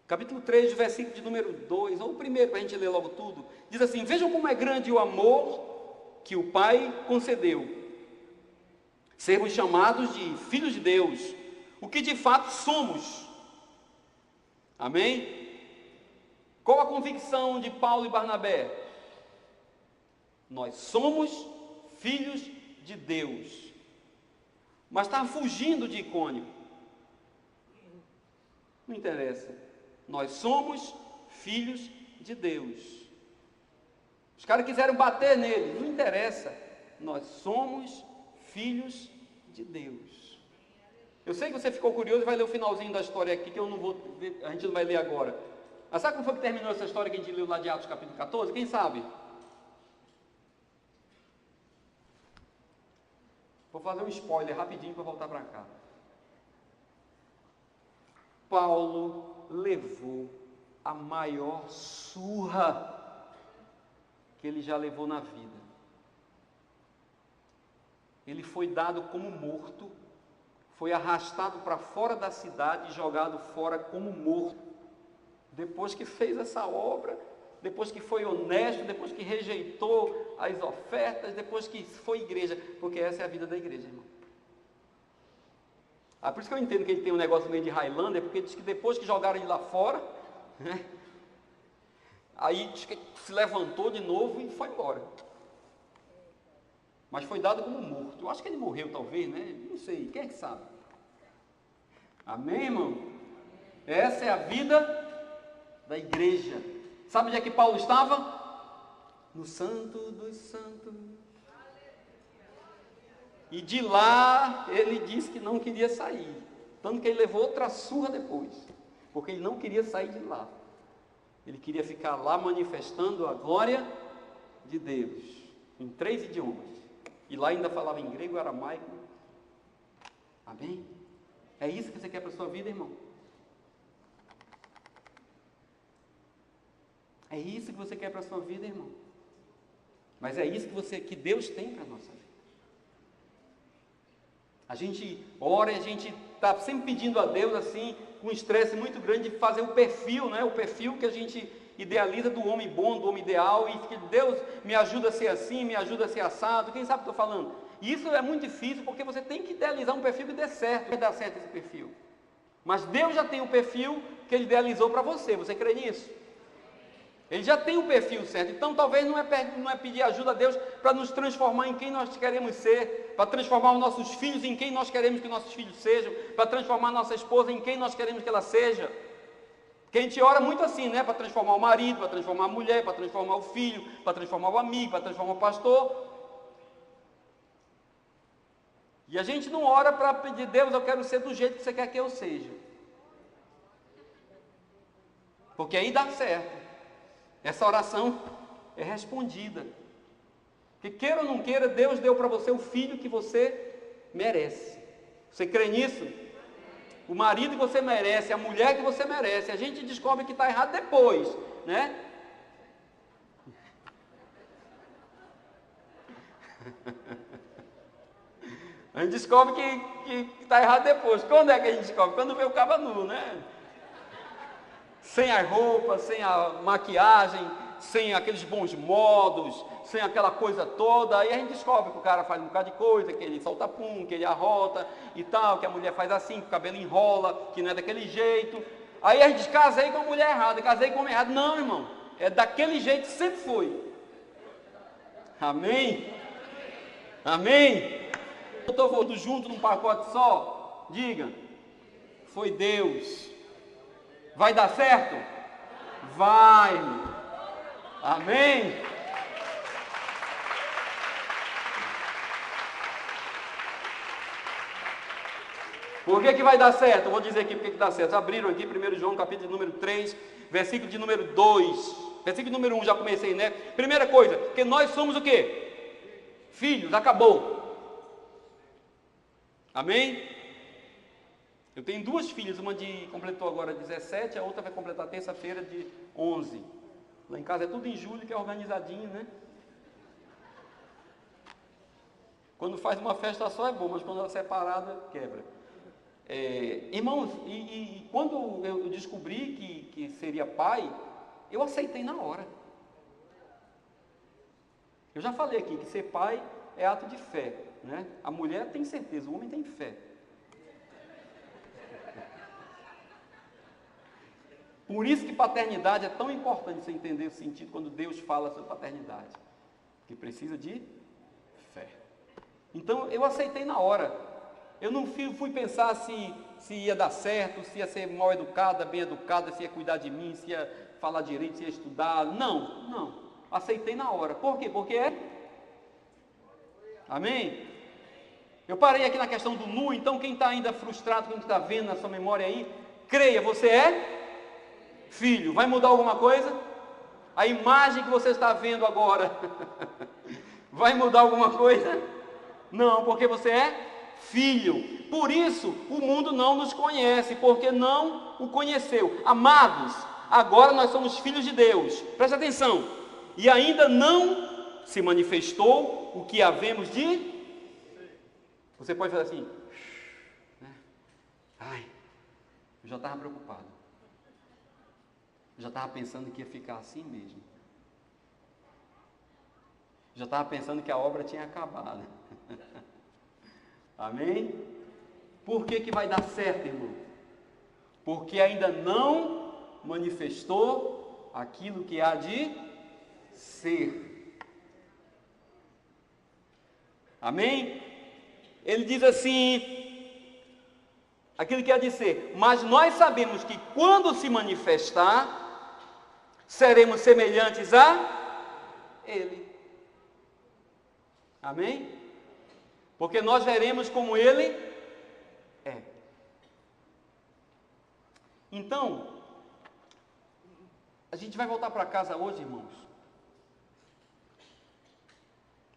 capítulo 3, versículo de número 2, ou o primeiro, para a gente ler logo tudo, diz assim: vejam como é grande o amor que o Pai concedeu, sermos chamados de filhos de Deus, o que de fato somos. Amém? Qual a convicção de Paulo e Barnabé? Nós somos filhos de Deus. Mas está fugindo de Icônio. Não interessa. Nós somos filhos de Deus. Os caras quiseram bater nele, não interessa. Nós somos filhos de Deus. Eu sei que você ficou curioso e vai ler o finalzinho da história aqui, que eu não vou ver, a gente não vai ler agora. Mas sabe como foi que terminou essa história que a gente leu lá de Atos capítulo 14? Quem sabe? Vou fazer um spoiler rapidinho para voltar para cá. Paulo levou a maior surra que ele já levou na vida. Ele foi dado como morto, foi arrastado para fora da cidade e jogado fora como morto. Depois que fez essa obra, depois que foi honesto, depois que rejeitou as ofertas, depois que foi igreja, porque essa é a vida da igreja, irmão. Por isso que eu entendo que ele tem um negócio meio de Highlander, porque diz que depois que jogaram ele lá fora, né, aí diz que se levantou de novo e foi embora. Mas foi dado como morto. Eu acho que ele morreu talvez, né? Não sei, quem é que sabe? Amém, irmão? Essa é a vida da igreja. Sabe onde é que Paulo estava? No Santo dos Santos. E de lá ele disse que não queria sair. Tanto que ele levou outra surra depois. Porque ele não queria sair de lá. Ele queria ficar lá manifestando a glória de Deus. Em 3 idiomas. E lá ainda falava em grego e aramaico. Amém? É isso que você quer para a sua vida, irmão? É isso que você quer para a sua vida, irmão? Mas é isso que Deus tem para a nossa vida. A gente ora e a gente está sempre pedindo a Deus, assim, com um estresse muito grande, de fazer o perfil, né? O perfil que a gente idealiza do homem bom, do homem ideal, e que Deus me ajuda a ser assim, me ajuda a ser assado. Quem sabe o que eu estou falando? E isso é muito difícil, porque você tem que idealizar um perfil que dê certo, vai dar certo esse perfil. Mas Deus já tem o perfil que Ele idealizou para você. Você crê nisso? Ele já tem o perfil certo. Então talvez não é pedir ajuda a Deus para nos transformar em quem nós queremos ser, para transformar os nossos filhos em quem nós queremos que nossos filhos sejam, para transformar nossa esposa em quem nós queremos que ela seja. Porque a gente ora muito assim, né? Para transformar o marido, para transformar a mulher, para transformar o filho, para transformar o amigo, para transformar o pastor. E a gente não ora para pedir: Deus, eu quero ser do jeito que você quer que eu seja. Porque aí dá certo. Essa oração é respondida. Que queira ou não queira, Deus deu para você o filho que você merece. Você crê nisso? O marido que você merece, a mulher que você merece. A gente descobre que está errado depois, né? A gente descobre que está errado depois. Quando é que a gente descobre? Quando vê o caba nu, né? Sem as roupas, sem a maquiagem, sem aqueles bons modos, sem aquela coisa toda. Aí a gente descobre que o cara faz um bocado de coisa, que ele solta pum, que ele arrota e tal, que a mulher faz assim, que o cabelo enrola, que não é daquele jeito. Aí a gente diz, casei com a mulher errada, casei com o homem errado. Não, irmão, é daquele jeito que sempre foi. Amém? Amém? Eu estou voltando junto num pacote só? Diga, foi Deus. Vai dar certo? Vai. Amém? Por que vai dar certo? Eu vou dizer aqui por que dá certo. Vocês abriram aqui 1 João capítulo número 3, versículo de número 2. Versículo número 1, já comecei, né? Primeira coisa, que nós somos o quê? Filhos, acabou. Amém? Eu tenho duas filhas, uma completou agora 17, a outra vai completar terça-feira de 11. Lá em casa é tudo em julho, que é organizadinho, né? Quando faz uma festa só é bom, mas quando ela é separada, quebra. Irmãos, e quando eu descobri que seria pai, eu aceitei na hora. Eu já falei aqui que ser pai é ato de fé, né? A mulher tem certeza, o homem tem fé. Por isso que paternidade é tão importante você entender o sentido quando Deus fala sobre paternidade, que precisa de fé. Então eu aceitei na hora. Eu não fui pensar se ia dar certo, se ia ser mal educada, bem educada, se ia cuidar de mim, se ia falar direito, se ia estudar. Não. Aceitei na hora. Por quê? Porque é. Amém? Eu parei aqui na questão do nu, então quem está ainda frustrado, quem está vendo na sua memória aí, creia, você é filho. Vai mudar alguma coisa? A imagem que você está vendo agora vai mudar alguma coisa? Não, porque você é filho. Por isso o mundo não nos conhece, porque não o conheceu. Amados, agora nós somos filhos de Deus. Presta atenção. E ainda não se manifestou o que havemos de. Você pode fazer assim, né? Ai, eu já estava preocupado. Eu já estava pensando que ia ficar assim mesmo. Eu já estava pensando que a obra tinha acabado. Amém? Por que vai dar certo, irmão? Porque ainda não manifestou aquilo que há de ser. Amém? Ele diz assim, aquilo que há de ser, mas nós sabemos que quando se manifestar, seremos semelhantes a Ele. Amém? Porque nós veremos como Ele é. Então, a gente vai voltar para casa hoje, irmãos.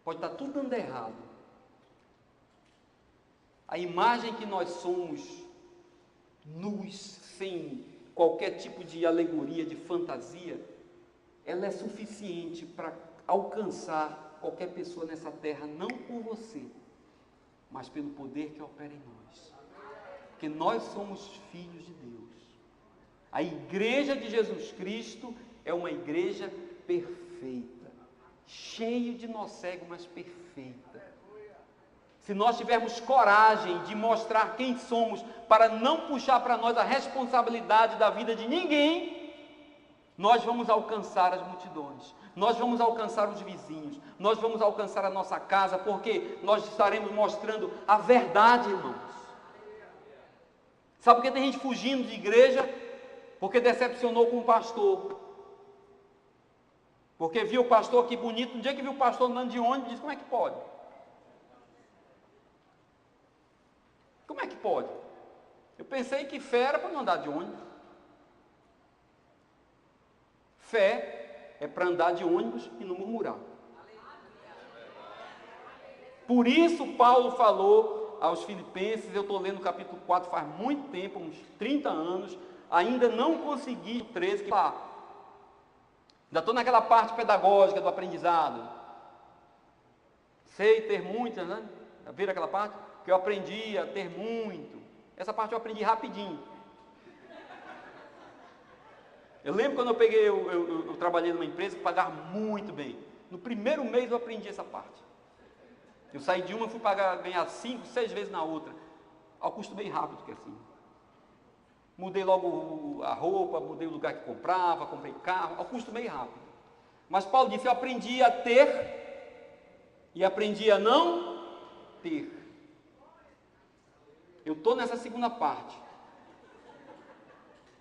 Pode estar tudo dando errado. A imagem que nós somos, nus, sem qualquer tipo de alegoria, de fantasia, ela é suficiente para alcançar qualquer pessoa nessa terra, não por você, mas pelo poder que opera em nós. Porque nós somos filhos de Deus. A igreja de Jesus Cristo é uma igreja perfeita, cheia de nó cego, mas perfeita. Se nós tivermos coragem de mostrar quem somos, para não puxar para nós a responsabilidade da vida de ninguém, nós vamos alcançar as multidões, nós vamos alcançar os vizinhos, nós vamos alcançar a nossa casa, porque nós estaremos mostrando a verdade, irmãos. Sabe por que tem gente fugindo de igreja? Porque decepcionou com o pastor. Porque viu o pastor aqui bonito, no dia que viu o pastor andando de ônibus, disse, como é que pode? Como é que pode? Eu pensei que fé era para não andar de ônibus. Fé é para andar de ônibus e não murmurar. Por isso Paulo falou aos Filipenses, eu estou lendo o capítulo 4 faz muito tempo, uns 30 anos, ainda não consegui o 13, que lá. Ainda estou naquela parte pedagógica do aprendizado. Sei ter muitas, né? Viram aquela parte? Que eu aprendi a ter muito. Essa parte eu aprendi rapidinho. Eu lembro quando eu trabalhei numa empresa que pagava muito bem. No primeiro mês eu aprendi essa parte. Eu saí de uma e fui ganhar 5, 6 vezes na outra. Ao custo bem rápido, que é assim. Mudei logo a roupa, mudei o lugar que comprava, comprei carro, ao custo bem rápido. Mas Paulo disse, eu aprendi a ter e aprendi a não ter. Eu estou nessa segunda parte.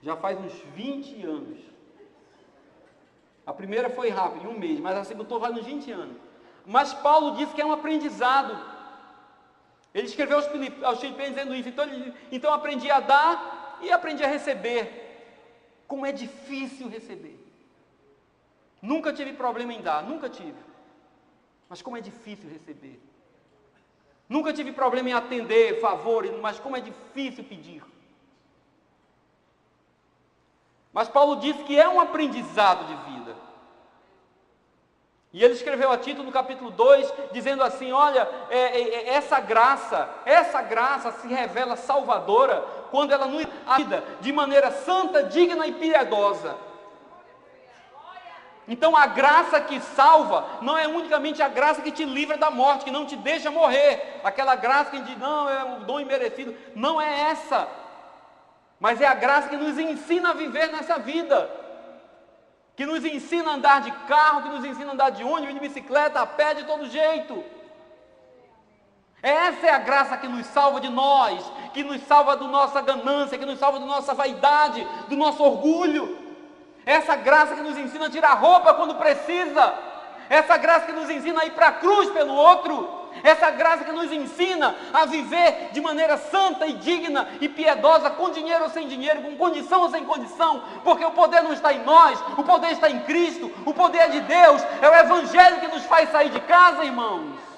Já faz uns 20 anos. A primeira foi rápido, em um mês, mas a segunda vai nos 20 anos. Mas Paulo disse que é um aprendizado. Ele escreveu aos Filipenses dizendo isso. Então eu aprendi a dar e aprendi a receber. Como é difícil receber. Nunca tive problema em dar, nunca tive. Mas como é difícil receber. Nunca tive problema em atender favores, mas como é difícil pedir. Mas Paulo disse que é um aprendizado de vida. E ele escreveu a Tito no capítulo 2, dizendo assim, olha, essa graça se revela salvadora, quando ela nos vida de maneira santa, digna e piedosa. Então a graça que salva, não é unicamente a graça que te livra da morte, que não te deixa morrer, aquela graça que a gente diz, não, é um dom imerecido, não é essa, mas é a graça que nos ensina a viver nessa vida, que nos ensina a andar de carro, que nos ensina a andar de ônibus, de bicicleta, a pé, de todo jeito. Essa é a graça que nos salva de nós, que nos salva da nossa ganância, que nos salva da nossa vaidade, do nosso orgulho. Essa graça que nos ensina a tirar roupa quando precisa. Essa graça que nos ensina a ir para a cruz pelo outro. Essa graça que nos ensina a viver de maneira santa e digna e piedosa, com dinheiro ou sem dinheiro, com condição ou sem condição, porque o poder não está em nós, o poder está em Cristo, o poder é de Deus, é o Evangelho que nos faz sair de casa, irmãos.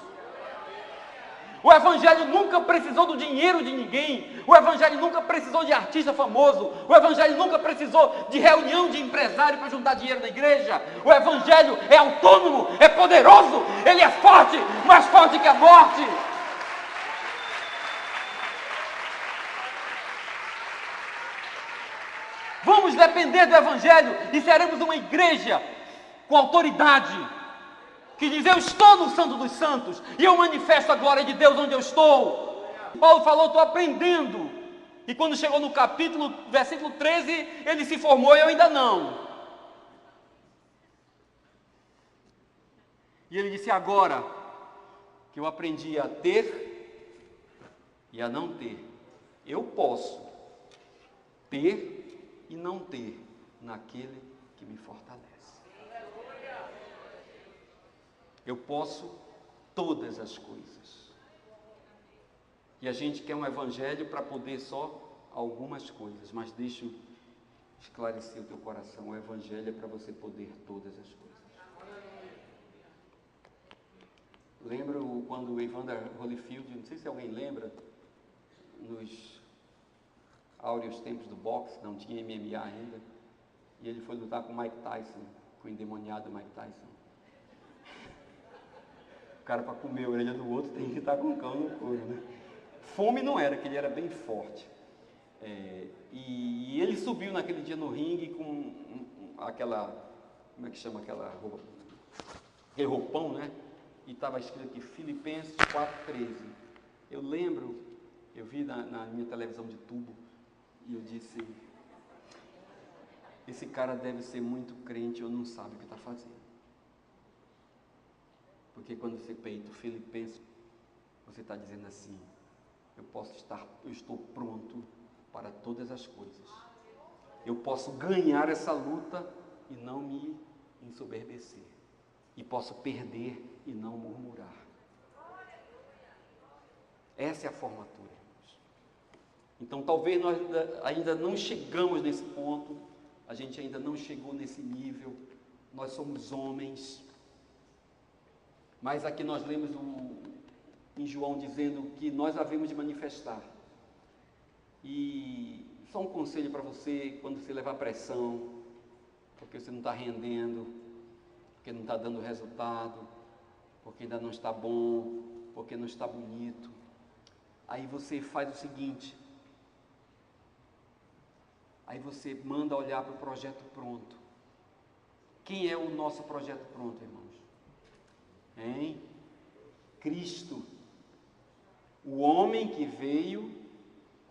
O Evangelho nunca precisou do dinheiro de ninguém. O Evangelho nunca precisou de artista famoso. O Evangelho nunca precisou de reunião de empresário para juntar dinheiro na igreja. O Evangelho é autônomo, é poderoso, ele é forte, mais forte que a morte. Vamos depender do Evangelho e seremos uma igreja com autoridade, que diz, eu estou no Santo dos Santos, e eu manifesto a glória de Deus onde eu estou. Paulo falou, estou aprendendo. E quando chegou no capítulo, versículo 13, ele se formou e eu ainda não. E ele disse, agora que eu aprendi a ter e a não ter, eu posso ter e não ter naquele que me fortalece. Eu posso todas as coisas. E a gente quer um evangelho para poder só algumas coisas, mas deixa eu esclarecer o teu coração, o evangelho é para você poder todas as coisas. Lembro quando o Evander Holyfield, não sei se alguém lembra, nos áureos tempos do boxe, não tinha MMA ainda, e ele foi lutar com o Mike Tyson, com o endemoniado Mike Tyson. O cara, para comer a orelha do outro, tem que estar com o cão no couro, né? Fome não era, que ele era bem forte. E ele subiu naquele dia no ringue com aquela, como é que chama aquela roupa? Aquele roupão, né? E estava escrito aqui, Filipenses 4,13. Eu lembro, eu vi na minha televisão de tubo, e eu disse, esse cara deve ser muito crente ou não sabe o que está fazendo. Porque quando você peita Filipenses, você está dizendo assim, eu estou pronto para todas as coisas. Eu posso ganhar essa luta e não me ensoberbecer. E posso perder e não murmurar. Essa é a formatura. Então talvez nós ainda não chegamos nesse ponto, a gente ainda não chegou nesse nível, nós somos homens. Mas aqui nós lemos em João dizendo que nós havemos de manifestar. E só um conselho para você, quando você levar pressão, porque você não está rendendo, porque não está dando resultado, porque ainda não está bom, porque não está bonito. Aí você faz o seguinte, aí você manda olhar para o projeto pronto. Quem é o nosso projeto pronto, irmãos? Hein? Cristo. O homem que veio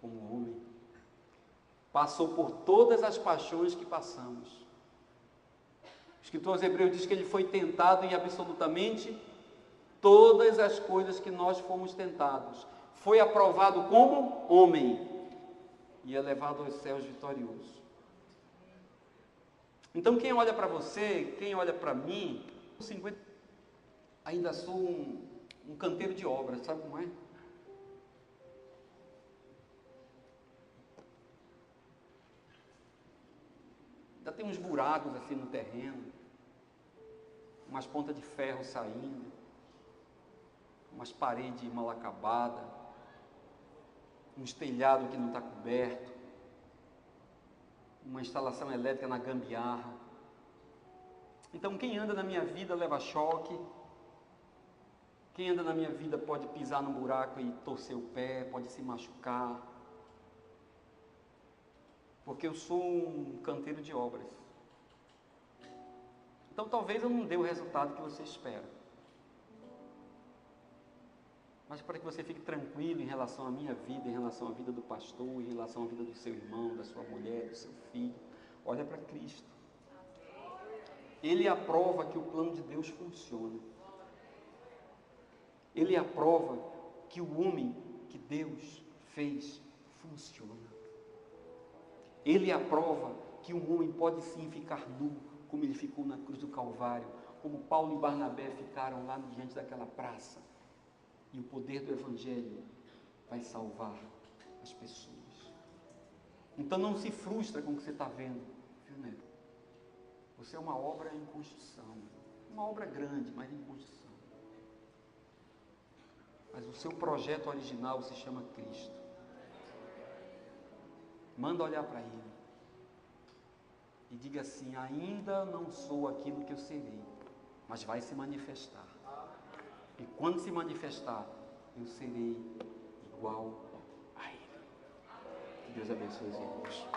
como homem. Passou por todas as paixões que passamos. O escritor aos Hebreus diz que ele foi tentado em absolutamente todas as coisas que nós fomos tentados. Foi aprovado como homem e é levado aos céus vitorioso. Então quem olha para você, quem olha para mim, ainda sou um canteiro de obras, sabe como é? Ainda tem uns buracos assim no terreno, umas pontas de ferro saindo, umas paredes mal acabadas, um telhado que não está coberto, uma instalação elétrica na gambiarra. Então quem anda na minha vida leva choque, quem anda na minha vida pode pisar num buraco e torcer o pé, pode se machucar, porque eu sou um canteiro de obras. Então talvez eu não dê o resultado que você espera, mas para que você fique tranquilo em relação à minha vida, em relação à vida do pastor, em relação à vida do seu irmão, da sua mulher, do seu filho, olha para Cristo. Ele é a prova que o plano de Deus funciona. Ele é a prova que o homem que Deus fez funciona. Ele é a prova que um homem pode sim ficar nu, como ele ficou na cruz do Calvário, como Paulo e Barnabé ficaram lá diante daquela praça. E o poder do Evangelho vai salvar as pessoas. Então não se frustra com o que você está vendo, viu, Neto? Você é uma obra em construção, uma obra grande, mas em construção. Mas o seu projeto original se chama Cristo. Manda olhar para Ele e diga assim: ainda não sou aquilo que eu serei, mas vai se manifestar. E quando se manifestar, eu serei igual a Ele. Que Deus abençoe os irmãos.